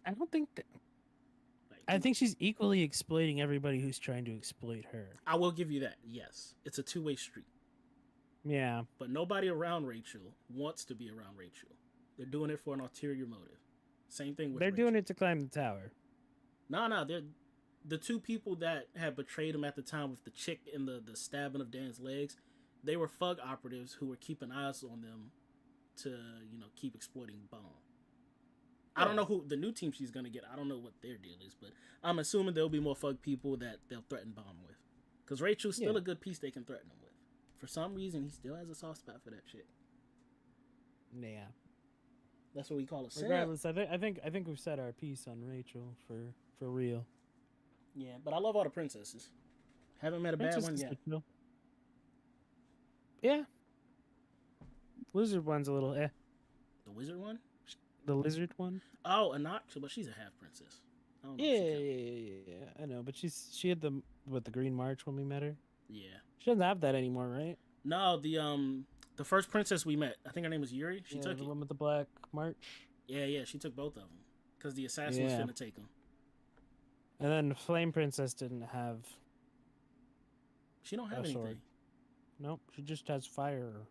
I don't think that.
Like,
I think she's equally exploiting everybody who's trying to exploit her.
I will give you that. Yes, it's a two-way street.
Yeah.
But nobody around Rachel wants to be around Rachel. They're doing it for an ulterior motive. Same thing with
They're
Rachel.
doing it to climb the tower.
No, they're the two people that had betrayed him at the time with the chick in the stabbing of Dan's legs. They were Fug operatives who were keeping eyes on them to, keep exploiting Bomb. I don't know who the new team she's gonna get. I don't know what their deal is, but I'm assuming there'll be more Fug people that they'll threaten Bomb with. Because Rachel's still a good piece they can threaten him with. For some reason, he still has a soft spot for that shit.
Yeah.
That's what we call a simp.
Regardless, I think we've said our piece on Rachel for real.
Yeah, but I love all the princesses. Haven't met a bad one yet.
Yeah. Lizard one's a little eh.
The wizard one?
The lizard one?
Oh, Anakta, but she's a half princess. I don't know
Yeah. I know, but she had the Green March when we met her.
Yeah.
She doesn't have that anymore, right?
No, the first princess we met, I think her name was Yuri. She took
the
it.
one with the black march.
Yeah, she took both of them because the assassin was finna take them.
And then Flame Princess didn't have.
She don't have anything.
Sword. Nope, she just has fire.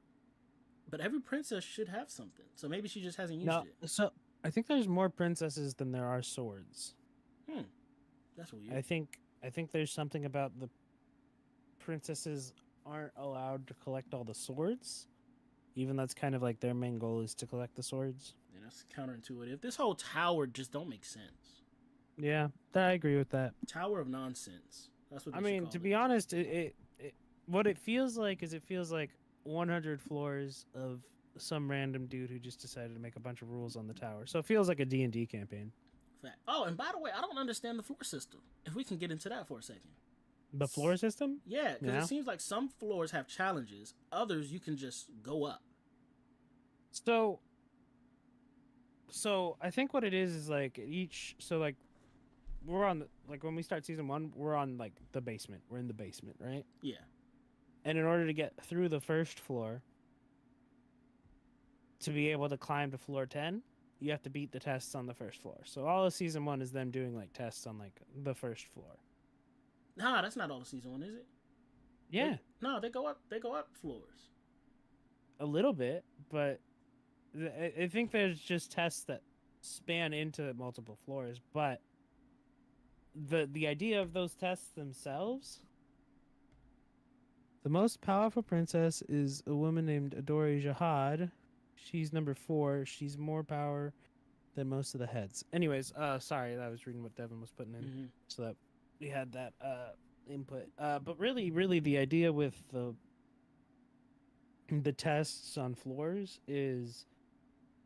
But every princess should have something, so maybe she just hasn't used it.
So I think there's more princesses than there are swords.
That's weird.
I think there's something about the princesses aren't allowed to collect all the swords. Even that's kind of like their main goal is to collect the swords.
Yeah, that's counterintuitive. This whole tower just don't make sense.
Yeah, I agree with that.
Tower of nonsense. That's what
I mean, to be honest, it what it feels like is 100 floors of some random dude who just decided to make a bunch of rules on the tower. So it feels like a D&D campaign.
Fact. Oh, and by the way, I don't understand the floor system. If we can get into that for a second.
The floor system?
Yeah, because it seems like some floors have challenges. Others, you can just go up.
So I think what it is like each. So like, we're on when we start season 1, we're on like the basement. We're in the basement, right?
Yeah.
And in order to get through the first floor, to be able to climb to floor 10, you have to beat the tests on the first floor. So all of season 1 is them doing like tests on like the first floor.
Nah, that's not all of season 1, is it?
Yeah.
They go up. They go up floors.
A little bit, but I think there's just tests that span into multiple floors. But the idea of those tests themselves. The most powerful princess is a woman named Adori Jihad. She's number 4. She's more power than most of the heads. Anyways, sorry, I was reading what Devin was putting in, so that we had that input. But really, the idea with the tests on floors is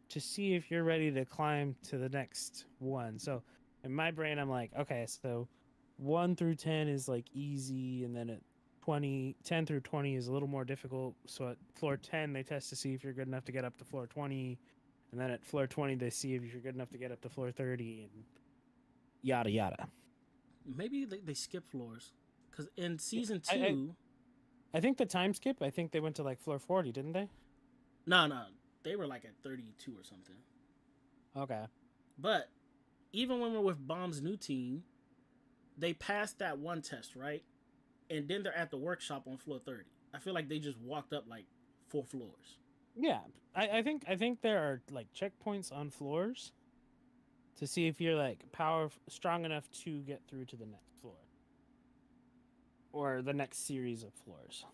to see if you're ready to climb to the next one. So in my brain, I'm like, okay, so 1 through 10 is like easy, and then 10 through 20 is a little more difficult. So at floor 10, they test to see if you're good enough to get up to floor 20. And then at floor 20, they see if you're good enough to get up to floor 30 and yada, yada.
Maybe they skip floors. Because in season 2...
I think the time skip, I think they went to like floor 40, didn't they?
No. they were like at 32 or something.
Okay.
But even when we're with Bomb's new team, they passed that one test, right? And then they're at the workshop on floor 30. I feel like they just walked up like 4 floors.
Yeah, I think there are like checkpoints on floors to see if you're like strong enough to get through to the next floor or the next series of floors.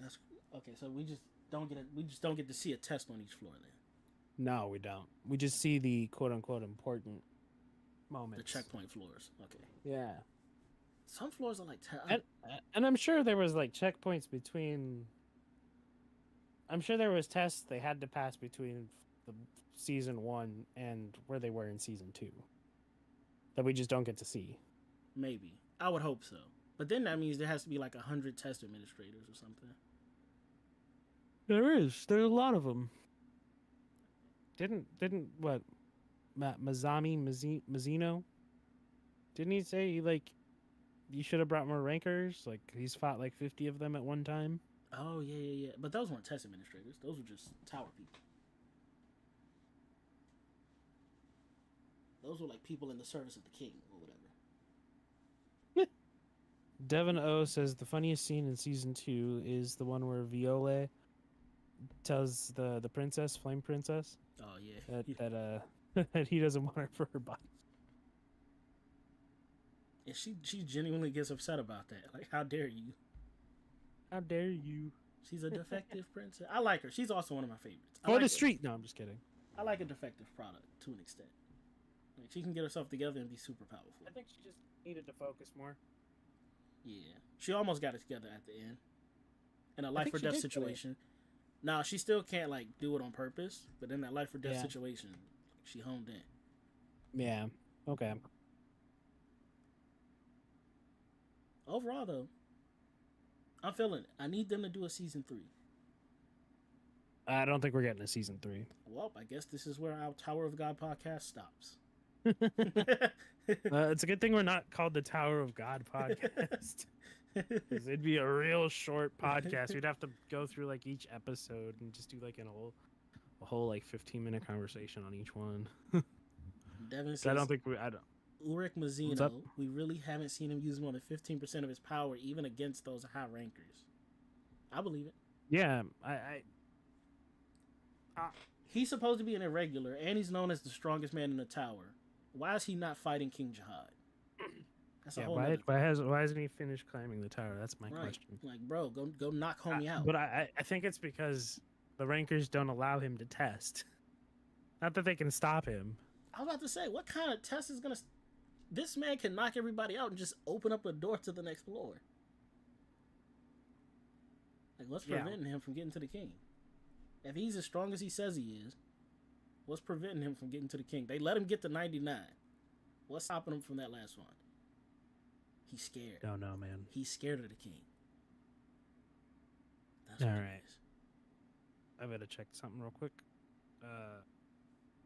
That's okay. So we just don't get to see a test on each floor then.
No, we don't. We just see the quote unquote important moments.
The checkpoint floors. Okay.
Yeah.
Some floors are like
and I'm sure there was like checkpoints between. I'm sure there was tests they had to pass between the season 1 and where they were in season 2 that we just don't get to see.
Maybe. I would hope so. But then that means there has to be like 100 test administrators or something.
There is. There's a lot of them. Didn't what? Mazzino? Didn't he say like you should have brought more rankers? Like he's fought like 50 of them at one time.
Oh yeah. But those weren't test administrators. Those were just tower people. Those were like people in the service of the king or whatever.
Devin O says the funniest scene in season 2 is the one where Viola tells the princess, Flame Princess.
Oh yeah.
That he doesn't want her for her body.
And she genuinely gets upset about that. Like, how dare you?
How dare you?
She's a defective princess. I like her. She's also one of my favorites.
For the street. No, I'm just kidding.
I like a defective product to an extent. Like, she can get herself together and be super powerful.
I think she just needed to focus more.
Yeah. She almost got it together at the end. In a life or death situation. Now, she still can't, like, do it on purpose. But in that life or death situation, she honed in.
Yeah. Okay.
Overall, though, I'm feeling it. I need them to do a season 3.
I don't think we're getting a season 3.
Well, I guess this is where our Tower of God podcast stops.
It's a good thing we're not called the Tower of God podcast. Because it'd be a real short podcast. We'd have to go through like each episode and just do like a whole like 15-minute conversation on each one.
Devin says,
I don't think
Ulrich Mazzino, we really haven't seen him use more than 15% of his power, even against those high rankers. I believe it.
Yeah,
he's supposed to be an irregular, and he's known as the strongest man in the tower. Why is he not fighting King Jihad? That's a whole
why hasn't he finished climbing the tower? That's my question.
Like, bro, go knock homie out.
But I think it's because the rankers don't allow him to test. Not that they can stop him.
I was about to say, what kind of test is gonna? This man can knock everybody out and just open up a door to the next floor. Like, what's preventing him from getting to the king? If he's as strong as he says he is, what's preventing him from getting to the king? They let him get to 99. What's stopping him from that last one? He's scared.
Don't know, man.
He's scared of the king. That's
all right. I better check something real quick.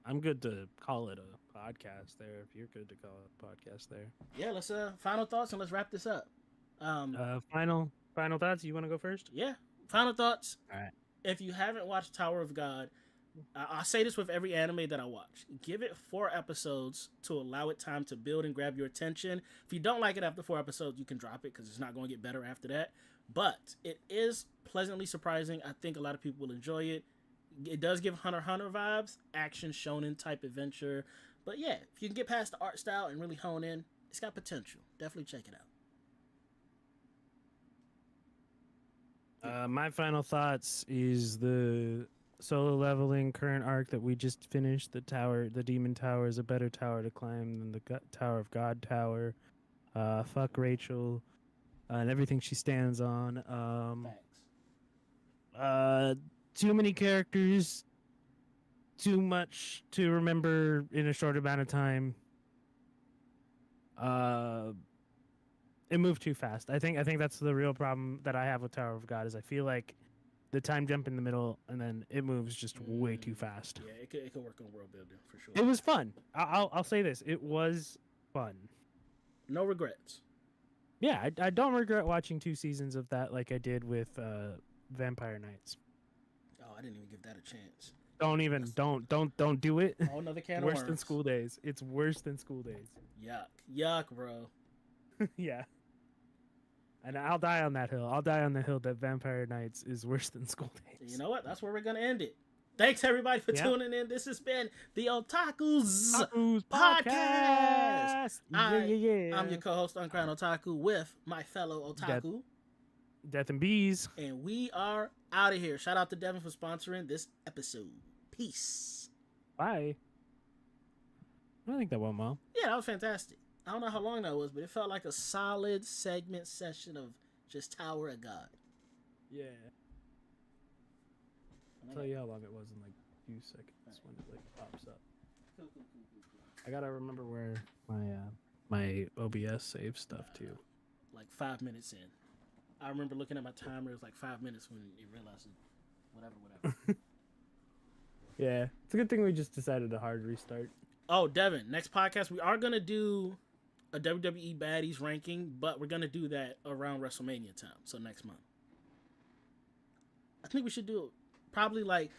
I'm good to call it a podcast there. If you're good to call it a podcast there.
Yeah, let's final thoughts and let's wrap this up.
Final thoughts. You want to go first?
Yeah, final thoughts.
All right.
If you haven't watched Tower of God, I say this with every anime that I watch. Give it 4 episodes to allow it time to build and grab your attention. If you don't like it after 4 episodes, you can drop it because it's not going to get better after that. But it is pleasantly surprising. I think a lot of people will enjoy it. It does give Hunter x Hunter vibes, action shonen type adventure. But yeah, if you can get past the art style and really hone in, it's got potential. Definitely check it out.
My final thoughts is the solo leveling current arc that we just finished. The Demon Tower is a better tower to climb than the Tower of God Tower. Fuck Rachel and everything she stands on.
Facts.
Too many characters, too much to remember in a short amount of time. It moved too fast. I think that's the real problem that I have with Tower of God is I feel like the time jump in the middle and then it moves just way too fast.
Yeah, it could work on world building for sure.
It was fun. I'll say this. It was fun.
No regrets.
Yeah, I don't regret watching 2 seasons of that like I did with Vampire Knights.
Oh I didn't even give that a chance.
Don't even don't do it.
Oh, another can of
Worse
worms.
than school days. It's worse than school days.
Yuck, bro.
Yeah. And I'll die on that hill. I'll die on the hill that Vampire Nights is worse than school days.
You know what? That's where we're gonna end it. Thanks everybody for tuning in. This has been the OtakuZ podcast. I'm your co-host Uncrowned Otaku with my fellow Otaku,
Death and Bees,
and we are out of here. Shout out to Devin for sponsoring this episode. Peace.
Bye. I think that went well.
Yeah, that was fantastic. I don't know how long that was, but it felt like a solid segment session of just Tower of God.
Yeah. I'll tell you how long it was in like a few seconds when it like pops up.
Cool.
I gotta remember where my OBS saves stuff too.
Like 5 minutes in. I remember looking at my timer. It was like 5 minutes when it realized whatever.
Yeah, it's a good thing we just decided to hard restart.
Oh, Devin, next podcast we are gonna do a WWE baddies ranking, but we're gonna do that around WrestleMania time. So next month. I think we should do it probably like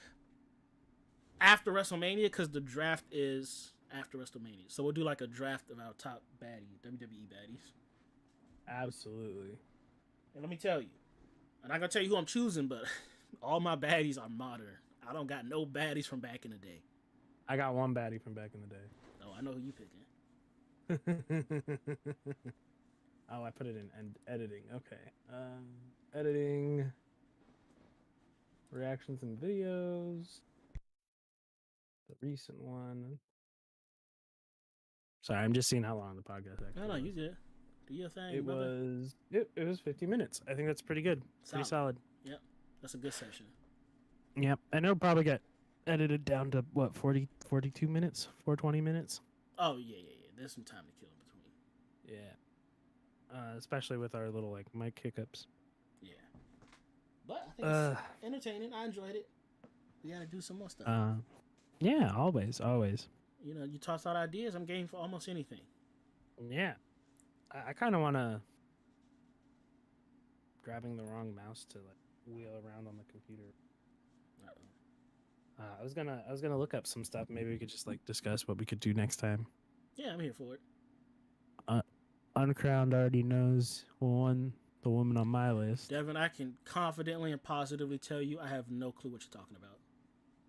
after WrestleMania because the draft is after WrestleMania. So we'll do like a draft of our top WWE baddies.
Absolutely.
And let me tell you, I'm not gonna tell you who I'm choosing, but all my baddies are modern. I don't got no baddies from back in the day.
I got one baddie from back in the day.
Oh, I know who you picking.
Oh, I put it in editing. Okay. Editing. Reactions and videos. The recent one. Sorry, I'm just seeing how long the podcast actually
No,
was.
you good. Do your thing,
It
brother.
was 50 minutes. I think that's pretty good. Pretty solid.
Yep. That's a good session.
Yep. And it'll probably get edited down to what, 42 minutes? 20 minutes?
Oh, yeah. There's some time to kill in between.
Yeah. Especially with our little like mic hiccups.
Yeah. But I think it's entertaining. I enjoyed it. We gotta do some more stuff.
Yeah, always.
You know, you toss out ideas, I'm game for almost anything.
Yeah. I kind of want to grabbing the wrong mouse to like wheel around on the computer. I was gonna look up some stuff. Maybe we could just like discuss what we could do next time.
Yeah, I'm here for it.
Uncrowned already knows the woman on my list.
Devin, I can confidently and positively tell you I have no clue what you're talking about.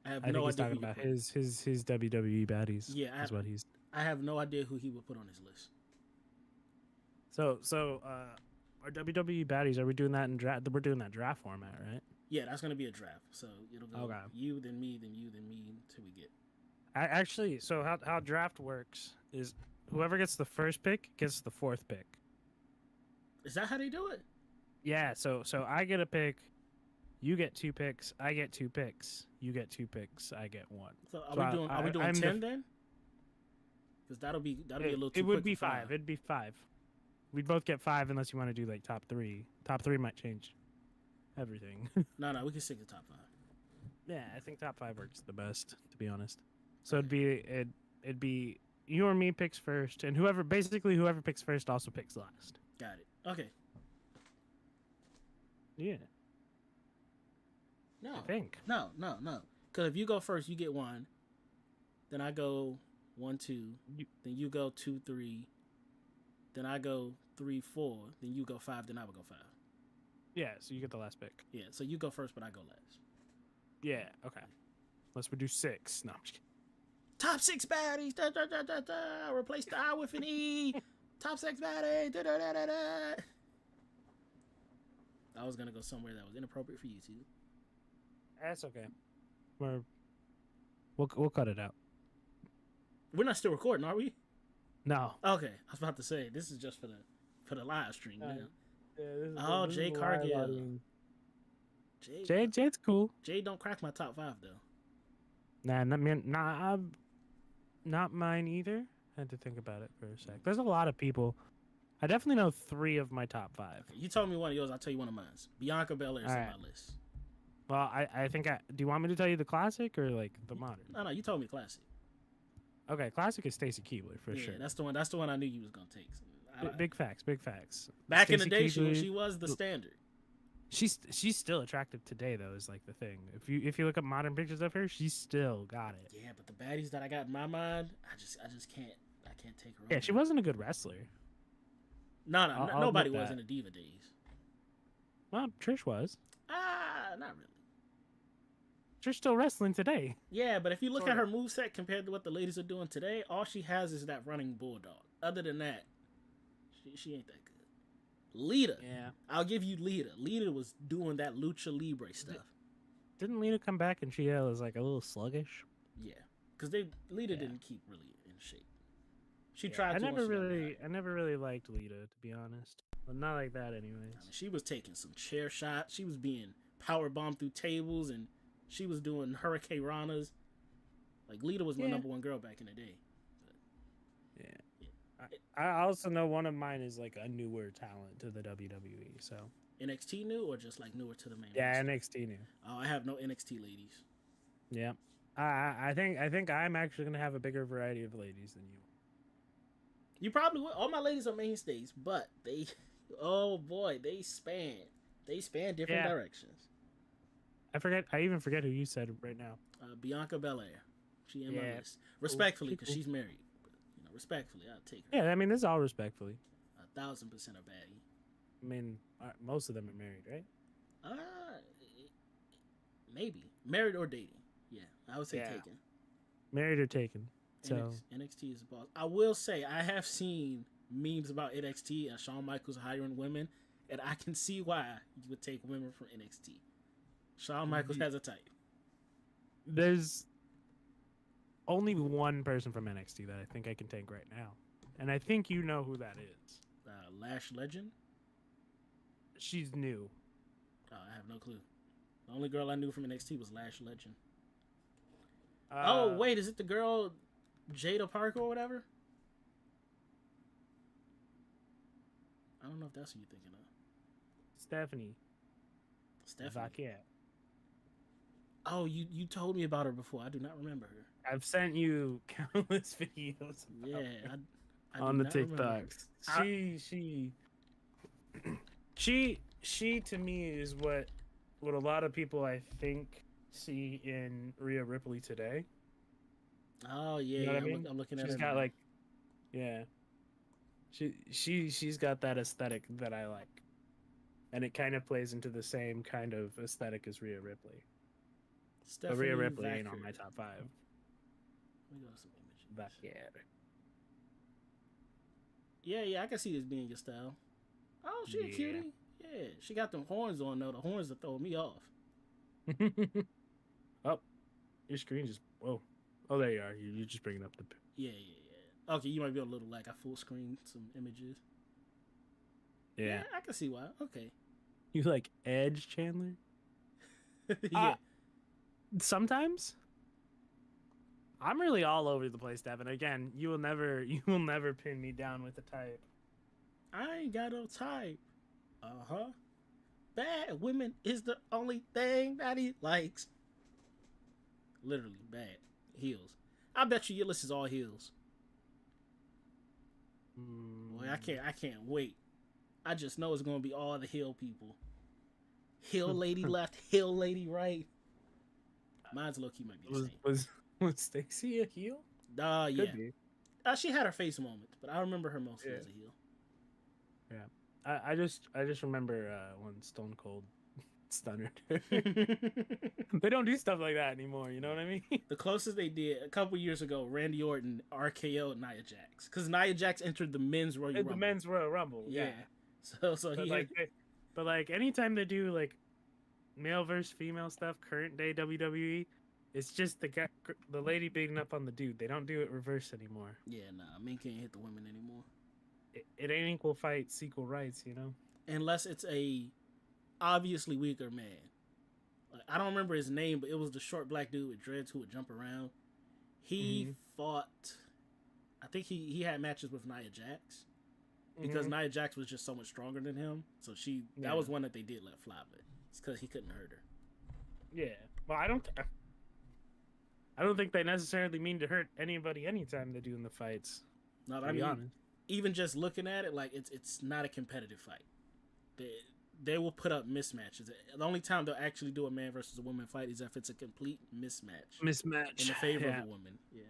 I have
I
no
think he's
idea
talking about his WWE baddies.
Yeah, I have no idea who he would put on his list.
So our WWE baddies, are we doing that in draft? We're doing that draft format, right?
Yeah, that's gonna be a draft. So it'll go
Okay.
you, then me, then you, then me, until we get.
Actually, so how draft works is whoever gets the first pick gets the fourth pick.
Is that how they do it?
Yeah. So I get a pick, you get 2 picks, I get 2 picks, you get 2 picks, I get 1.
So are we doing 10 then? Because that'll be a little too.
It would
quick
be
for
5. It'd be 5. We'd both get 5 unless you want to do like top 3. Top 3 might change everything.
No, we can stick to top 5.
Yeah, I think top 5 works the best, to be honest. So it'd be you or me picks first, and whoever picks first also picks last.
Got it. Okay.
Yeah.
No.
I think.
No. Because if you go first, you get 1. Then I go 1, 2. Then you go 2, 3. Then I go 3, 4. Then you go 5. Then I will go 5.
Yeah, so you get the last pick.
Yeah, so you go first, but I go last.
Yeah, okay. Unless we do 6. No, I'm just kidding.
Top 6 baddies. Da, da, da, da, da. Replace the I with an E. Top 6 baddies. Da, da, da, da, da. I was gonna go somewhere that was inappropriate for YouTube.
That's okay. We'll cut it out.
We're not still recording, are we?
No.
Okay, I was about to say this is just for the live stream.
Yeah,
This Jay Cargill.
Jade's cool.
Jay don't crack my top 5 though.
Nah, not mine either. I had to think about it for a sec. There's a lot of people. I definitely know 3 of my top 5.
Okay, you told me one of yours. I'll tell you one of mine. Bianca Belair is on my list.
Well, I think do you want me to tell you the classic or like the modern?
No, you told me classic.
Okay, classic is Stacy Keibler for sure.
That's the one. That's the one I knew you was gonna take.
Big facts.
Back
Stacey
in the day,
Keibler,
she was the standard.
She's still attractive today though. Is like the thing. If you look up modern pictures of her, she's still got it.
Yeah, but the baddies that I got in my mind, I just can't. I can't take her.
Yeah,
over.
she wasn't a good wrestler.
No, nobody was in the Diva days.
Well, Trish was.
Not really.
Trish still wrestling today.
Yeah, but if you look
Sort
at
of.
her moveset compared to what the ladies are doing today, all she has is that running bulldog. Other than that, she ain't that good. Lita.
Yeah.
I'll give you Lita. Lita was doing that lucha libre stuff.
Didn't Lita come back and she was like a little sluggish?
Yeah, because Lita didn't keep really in shape. She tried.
I never really liked Lita, to be honest. But not like that, anyways.
I mean, she was taking some chair shots. She was being power bombed through tables, and she was doing Hurricane Ranas. Like Lita was my number one girl back in the day. But,
I also know one of mine is like a newer talent to the WWE. So
NXT new or just like newer to the main?
Yeah,
roster?
NXT new.
Oh, I have no NXT ladies.
Yeah, I think I'm actually gonna have a bigger variety of ladies than you.
You probably will. All my ladies are mainstays, but they, oh boy, they span different directions.
I even forget who you said right now.
Bianca Belair. She in my list. Respectfully, because she's married. But, respectfully, I'll take her.
Yeah, I mean, this is all respectfully.
1,000% a baddie.
I mean, most of them are married, right?
Maybe. Married or dating. Yeah, I would say taken.
Married or taken. So
NXT is the boss. I will say, I have seen memes about NXT and Shawn Michaels hiring women, and I can see why you would take women from NXT. Shawn Michaels has a type.
There's only one person from NXT that I think I can take right now, and I think you know who that is.
Lash Legend?
She's new.
I have no clue. The only girl I knew from NXT was Lash Legend. Wait, is it the girl Jada Parker or whatever? I don't know if that's who you're thinking of.
Stephanie. Vaquer. Oh,
you told me about her before. I do not remember her.
I've sent you countless videos.
Yeah, I
on the TikToks. She to me is what a lot of people I think see in Rhea Ripley today.
Oh yeah,
you know what I mean?
I'm looking at her.
She's got like, yeah. She's got that aesthetic that I like, and it kind of plays into the same kind of aesthetic as Rhea Ripley. But Rhea Ripley ain't on my top 5.
Let me go to some images. Yeah, I can see this being your style. Oh, she a cutie. Yeah, she got them horns on though. The horns that throw me off.
Oh, your screen just whoa. Oh, there you are. You're just bringing up the.
Yeah. Okay, you might be a little like I full screen some images. Yeah, I can see why. Okay.
You like Edge, Chandler?
Yeah.
Sometimes. I'm really all over the place, Devin. Again, you will never pin me down with a type.
I ain't got no type. Bad women is the only thing that he likes. Literally bad. Heels. I bet you your list is all heels. Boy, I can't wait. I just know it's gonna be all the heel people. Heel lady left, heel lady right. Mine's low key might be the same.
Was Stacy a heel?
Yeah.
Could be.
She had her face moment, but I remember her mostly as a heel.
Yeah. I just remember when Stone Cold stunned her. They don't do stuff like that anymore, you know what I mean?
The closest they did a couple years ago, Randy Orton RKO'd Nia Jax, because Nia Jax entered the men's Royal Rumble.
The men's Royal Rumble, yeah.
So
but like anytime they do like male versus female stuff, current day WWE, it's just the lady beating up on the dude. They don't do it reverse anymore.
Yeah, men can't hit the women anymore.
It ain't equal fights, equal rights, you know. Unless
it's a obviously weaker man. Like, I don't remember his name, but it was the short black dude with dreads who would jump around. He fought. I think he had matches with Nia Jax because Nia Jax was just so much stronger than him. So that was one that they did let fly, but it's because he couldn't hurt her.
Yeah, well, I don't think they necessarily mean to hurt anybody anytime they do in the fights.
No, but I mean, even just looking at it, like it's not a competitive fight. they will put up mismatches. The only time they'll actually do a man versus a woman fight is if it's a complete mismatch
Mismatch
in the favor
yeah.
of a woman. Yeah.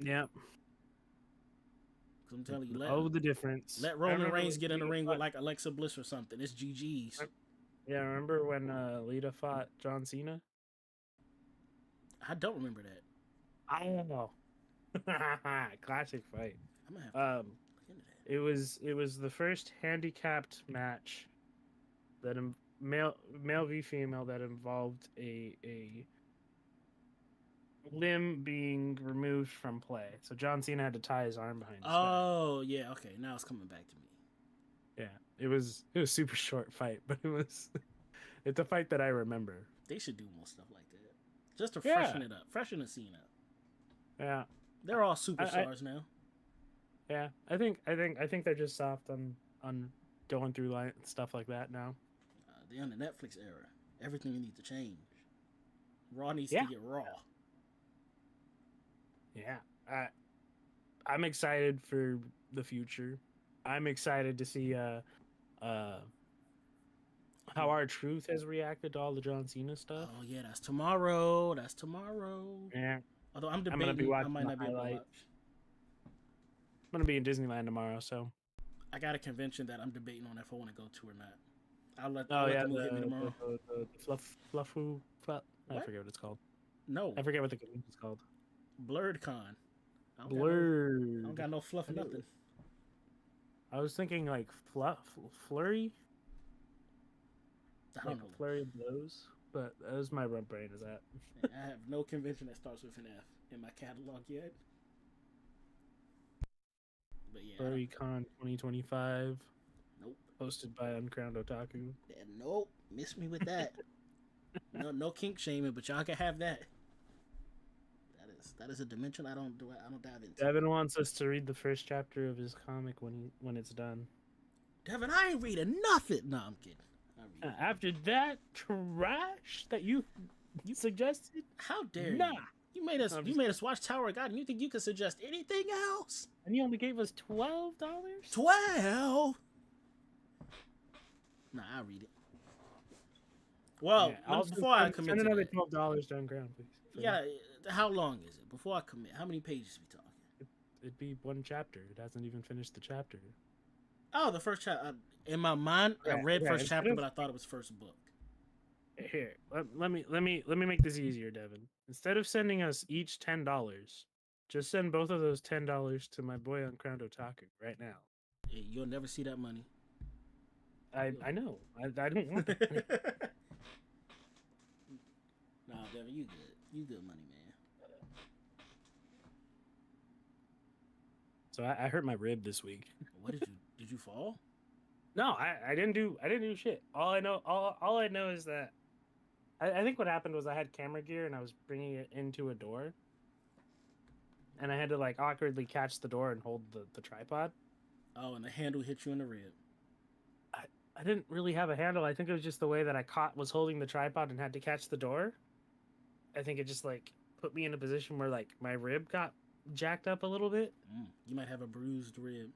Yeah.
I'm telling you,
The difference.
let Roman Reigns get in the ring with like Alexa Bliss or something. It's GG's.
Yeah, remember when Lita fought John Cena?
I don't remember that.
I don't know. Classic fight.
I'm gonna have to look into that.
It was the first handicapped match that male v female that involved a limb being removed from play. So John Cena had to tie his arm behind his back.
Oh yeah, okay. Now it's coming back to me.
Yeah, it was super short fight, but it's a fight that I remember.
They should do more stuff like that, just to freshen it up, freshen the scene up.
Yeah,
they're all superstars now.
Yeah, I think they're just soft on going through stuff like that now.
They're in the Netflix era. Everything needs to change. Raw needs to get raw.
Yeah, I'm excited for the future. I'm excited to see how R-Truth has reacted to all the John Cena stuff.
Oh yeah, that's tomorrow.
Yeah.
Although I'm debating, I might not be able to watch.
I'm gonna be in Disneyland tomorrow, so
I got a convention that I'm debating on if I want to go to or not. I'll let
the
movie hit me tomorrow.
I forget what it's called.
No,
I forget what the convention's called.
Blurred Con.
Blurred.
I don't got no fluff, nothing.
I was thinking like flurry.
I don't know.
Flurry of blows, but that was my brain is at.
I have no convention that starts with an F in my catalog yet. But yeah.
FurryCon 2025.
Nope.
Hosted by Uncrowned Otaku.
Yeah, nope. Miss me with that. no kink shaming, but y'all can have that. That is a dimension I don't dive into.
Devin wants us to read the first chapter of his comic when it's done.
Devin, I ain't reading nothing. No, I'm kidding.
After that trash that you suggested,
how dare you? You made us watch Tower of God, and you think you could suggest anything else?
And you only gave us $12.
12. Nah, I'll read it. Well, before I commit,
send another $12 to Uncrowned, please.
Yeah, how long is it? Before I commit, how many pages we talking?
It'd be one chapter. It hasn't even finished the chapter.
Oh, the first chapter. In my mind, I read first chapter, but I thought it was first book.
Here, let me make this easier, Devin. Instead of sending us each $10, just send both of those $10 to my boy Uncrowned Otaku right now.
Hey, you'll never see that money.
I know. I don't want that.
Nah, Devin, you good. You good money, man.
So I hurt my rib this week.
What did you fall?
No, I didn't do shit. All I know is that I think what happened was I had camera gear and I was bringing it into a door, and I had to like awkwardly catch the door and hold the tripod.
Oh, and the handle hit you in the rib.
I didn't really have a handle. I think it was just the way that I was holding the tripod and had to catch the door. I think it just like put me in a position where like my rib got jacked up a little bit.
You might have a bruised rib.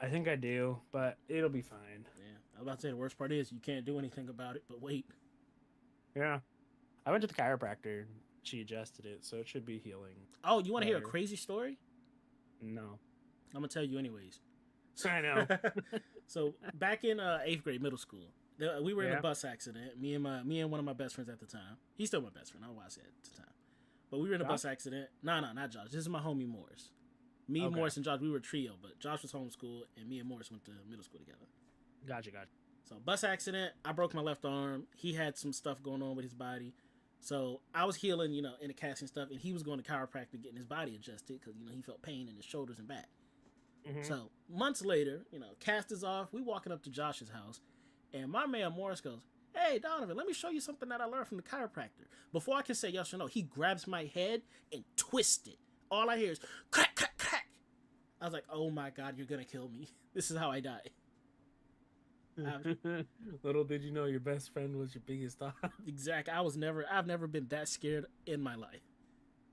I think I do, but it'll be fine.
Yeah, I was about to say the worst part is you can't do anything about it, but wait.
Yeah. I went to the chiropractor. She adjusted it, so it should be healing.
Oh, you want to hear a crazy story?
No.
I'm going to tell you anyways.
I know.
So back in 8th grade, middle school, we were in a bus accident. Me and one of my best friends at the time. He's still my best friend. I don't know why I said at the time. But we were in a bus accident. No, not Josh. This is my homie Morris. Morris, and Josh, we were a trio, but Josh was homeschooled, and me and Morris went to middle school together.
Gotcha.
So bus accident, I broke my left arm. He had some stuff going on with his body. So I was healing, in the cast and stuff, and he was going to chiropractor getting his body adjusted because, he felt pain in his shoulders and back. Mm-hmm. So months later, cast is off. We walking up to Josh's house, and my man Morris goes, "Hey, Donovan, let me show you something that I learned from the chiropractor." Before I can say yes or no, he grabs my head and twists it. All I hear is crack, crack, crack. I was like, "Oh my God, you're gonna kill me. This is how I die."
Little did you know your best friend was your biggest dog.
Exactly. I've never been that scared in my life.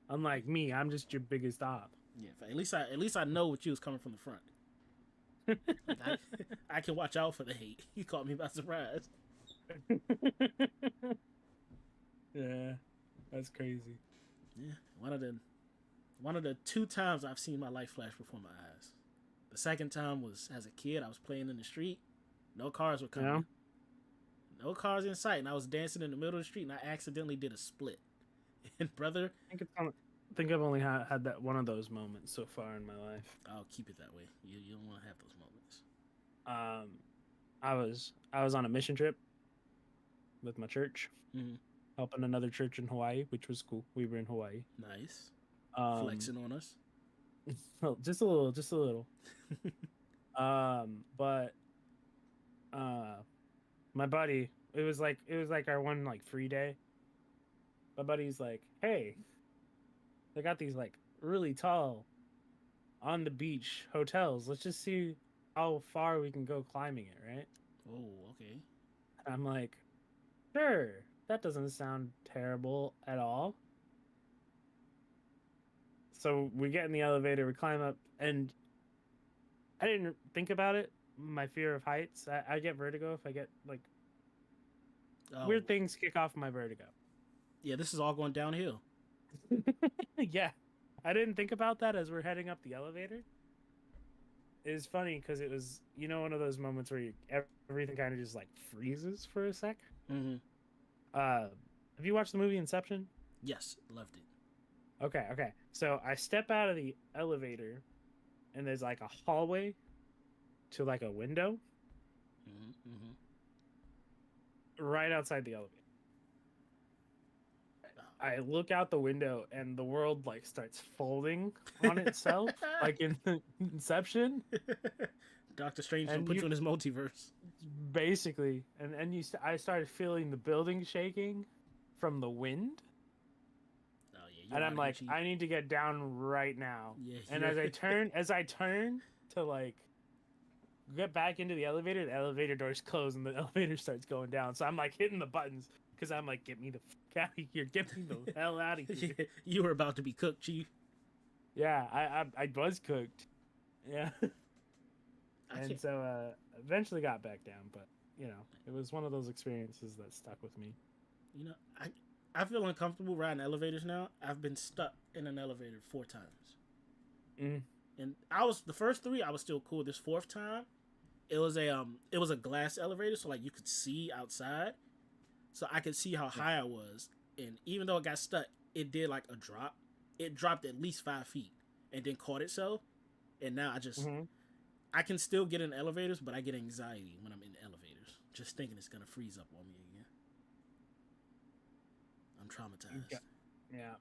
Unlike me, I'm just your biggest dog.
Yeah, at least I know what you was coming from the front. Like I can watch out for the hate. You caught me by surprise.
Yeah, that's crazy.
Yeah, one of the two times I've seen my life flash before my eyes. The second time was as a kid. I was playing in the street. No cars were
You know,
coming. No cars in sight, and I was dancing in the middle of the street, and I accidentally did a split. And brother,
I think I've only had that one of those moments so far in my life.
I'll keep it that way. You don't want to have those moments.
Um, I was on a mission trip with my church,
Mm-hmm.
helping another church in Hawaii, which was cool. We were in Hawaii.
Nice.
Um,
Flexing on us.
just a little, just a little. But uh, my buddy, it was like our one like free day. My buddy's like, hey, they got these like really tall on the beach hotels. Let's just see how far we can go climbing it, right?
Oh, okay.
And I'm like, sure, that doesn't sound terrible at all. So we get in the elevator, we climb up, and I didn't think about it. My fear of heights. I get vertigo if I get like
Oh,
weird things kick off my vertigo.
yeah. This is all going downhill.
Yeah. I didn't think about that as we're heading up the elevator. It was funny because it was, one of those moments where everything kind of just like freezes for a sec.
Mm-hmm.
Have you watched the movie Inception?
Yes, loved it.
Okay. So I step out of the elevator and there's like a hallway to like a window
Mm-hmm. Mm-hmm.
right outside the elevator. I look out the window and the world like starts folding on itself, like in Inception.
Doctor Strange will
And
put you in his multiverse.
Basically, I started feeling the building shaking from the wind,
Oh yeah, you're
and
out
I'm
here
like,
cheap.
I need to get down right now.
Yeah,
And as I turn to like get back into the elevator doors close and the elevator starts going down. So I'm like hitting the buttons because I'm like, get me the fuck out of here, get me the hell out of here.
you were about to be cooked, Chief.
Yeah, I was cooked. Yeah.
I
And
can't.
so eventually got back down, but it was one of those experiences that stuck with me.
You know, I feel uncomfortable riding elevators now. I've been stuck in an elevator 4 times,
Mm.
and I was the first three. I was still cool. This fourth time, it was a glass elevator, so like you could see outside, so I could see how high I was. And even though it got stuck, it did like a drop. It dropped at least 5 feet, and then caught itself. And now
Mm-hmm.
I can still get in elevators, but I get anxiety when I'm in elevators, just thinking it's gonna freeze up on me again. I'm traumatized.
Yeah.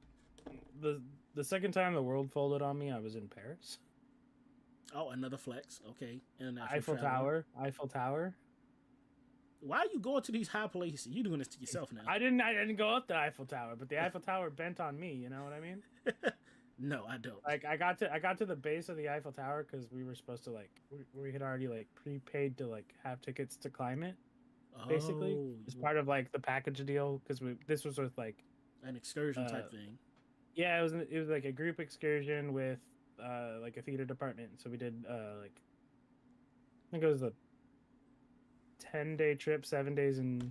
The second time the world folded on me, I was in Paris.
Oh, another flex. Okay, international
Eiffel Tower.
Why are you going to these high places? You doing this to yourself now?
I didn't go up the Eiffel Tower, but the Eiffel Tower bent on me. You know what I mean?
No, I don't.
Like I got to the base of the Eiffel Tower because we were supposed to like we had already like prepaid to like have tickets to climb it. Basically, as part of like the package deal because this was with like
an excursion type thing.
Yeah, it was like a group excursion with like a theater department. So we did like I think it was a 10-day trip, 7 days in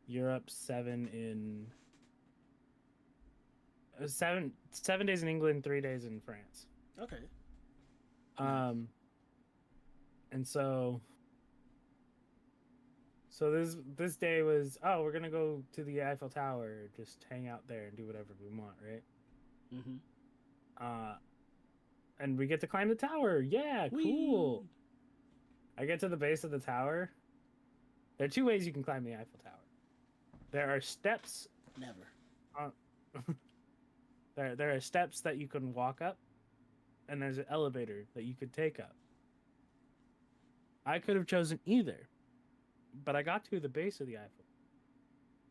Europe, 7 days in England, 3 days in France.
Okay.
And so this day was, oh, we're gonna go to the Eiffel Tower, just hang out there and do whatever we want, right?
Mm-hmm.
And we get to climb the tower. Yeah, cool.
Whee!
I get to the base of the tower. There are two ways you can climb the Eiffel Tower. There are steps.
Never.
There are steps that you can walk up, and there's an elevator that you could take up. I could have chosen either, but I got to the base of the Eiffel,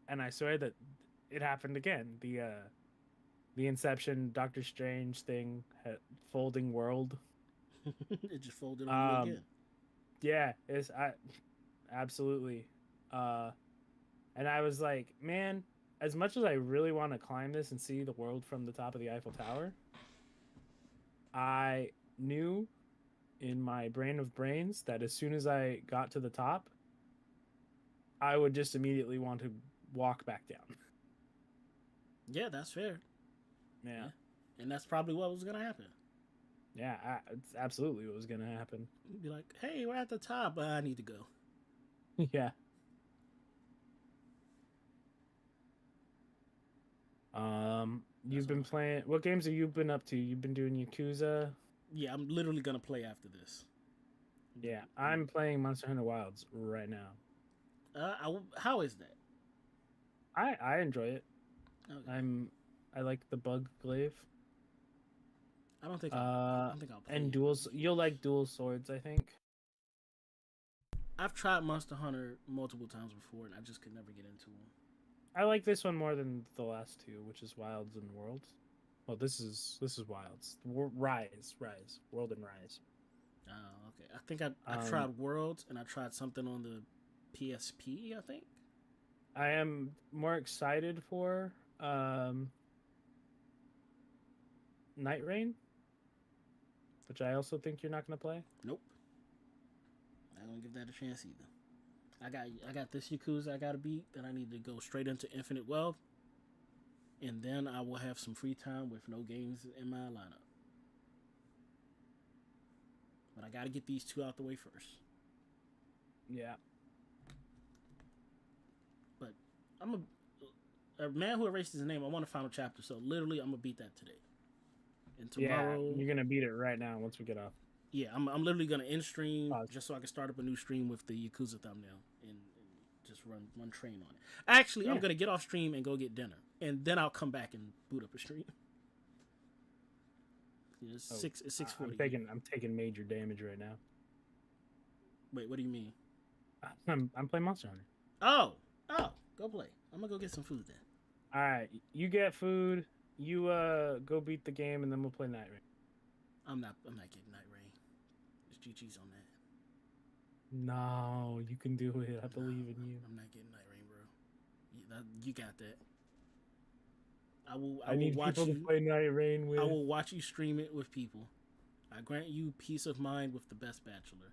and I swear that it happened again. The Inception Doctor Strange thing, folding world.
It just folded on you again.
Yeah, absolutely. And I was like, man, as much as I really want to climb this and see the world from the top of the Eiffel Tower, I knew in my brain of brains that as soon as I got to the top, I would just immediately want to walk back down.
Yeah, that's fair.
Yeah.
And that's probably what was gonna happen.
Yeah, it's absolutely what was going to happen.
You'd be like, hey, we're at the top, but I need to go.
Yeah. You've been playing. What games have you been up to? You've been doing Yakuza.
Yeah, I'm literally gonna play after this.
Yeah, I'm playing Monster Hunter Wilds right now.
How is that?
I enjoy it.
Okay.
I like the bug glaive.
I don't think I'll play
And
it.
you'll like dual swords, I think.
I've tried Monster Hunter multiple times before, and I just could never get into them.
I like this one more than the last two, which is Wilds and Worlds. Well, this is Wilds. Rise, World and Rise.
Oh, okay. I think I tried Worlds, and I tried something on the PSP, I think.
I am more excited for Night Rain, which I also think you're not going to play.
Nope. I don't give that a chance either. I got this Yakuza I gotta beat. Then I need to go straight into Infinite Wealth, and then I will have some free time with no games in my lineup. But I gotta get these two out the way first.
Yeah.
But I'm a man who erased his name. I want a final chapter, so literally I'm gonna beat that today. And tomorrow,
yeah, you're gonna beat it right now once we get off.
Yeah, I'm literally gonna end stream
Pause.
just so I can start up a new stream with the Yakuza thumbnail and just run train on it. Actually,
Yeah.
I'm gonna get off stream and go get dinner, and then I'll come back and boot up a stream. Yeah, it's 6:40.
I'm taking major damage right now.
Wait, what do you mean?
I'm playing Monster Hunter.
Oh, go play. I'm gonna go get some food then.
All right, you get food. You go beat the game, and then we'll play Night Rain.
I'm not getting Night Rain. There's GG's on that.
No, you can do it. I believe in you.
I'm not getting Night Rain, bro. You got that. I
I need
watch
people
you,
to play Night Rain with.
I will watch you stream it with people. I grant you peace of mind with the best bachelor.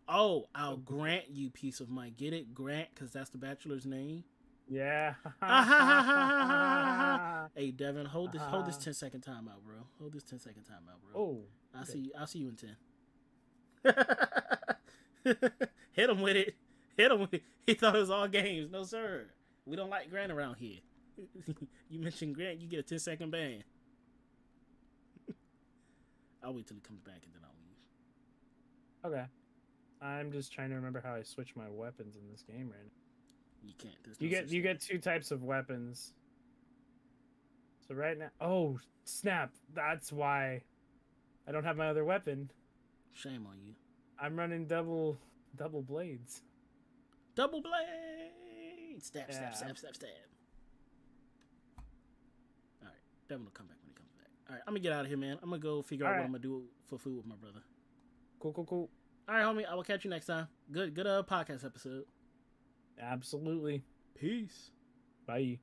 Oh, I'll grant you peace of mind. Get it? Grant, because that's the bachelor's name.
Yeah.
Hey, Devin, hold this 10-second timeout, bro. Hold this 10-second timeout, bro.
Oh.
I'll see you in 10. Hit him with it. Hit him with it. He thought it was all games. No, sir. We don't like Grant around here. You mentioned Grant, you get a 10-second ban. I'll wait till he comes back and then I'll leave.
Okay. I'm just trying to remember how I switch my weapons in this game right now.
You can't.
You get two types of weapons. So right now, oh snap! That's why I don't have my other weapon.
Shame on you.
I'm running double blades.
Double blade! Stab. Alright, Devin will come back when he comes back. Alright, I'm gonna get out of here, man. I'm gonna go figure out what I'm gonna do for food with my brother.
Cool.
Alright, homie, I will catch you next time. Good podcast episode.
Absolutely.
Peace.
Bye.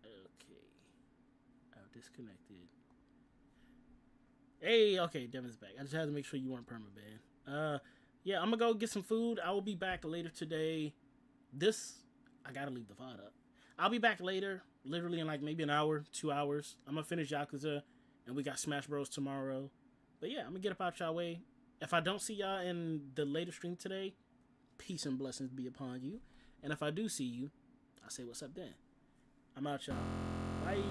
Okay. I've disconnected. Hey, okay, Devin's back. I just had to make sure you weren't permabanned. Yeah, I'm gonna go get some food. I will be back later today. I gotta leave the VOD up. I'll be back later, literally in like maybe an hour, 2 hours. I'm gonna finish Yakuza, and we got Smash Bros tomorrow. But yeah, I'm gonna get up out y'all way. If I don't see y'all in the later stream today, peace and blessings be upon you. And if I do see you, I'll say what's up then. I'm out, y'all. Bye.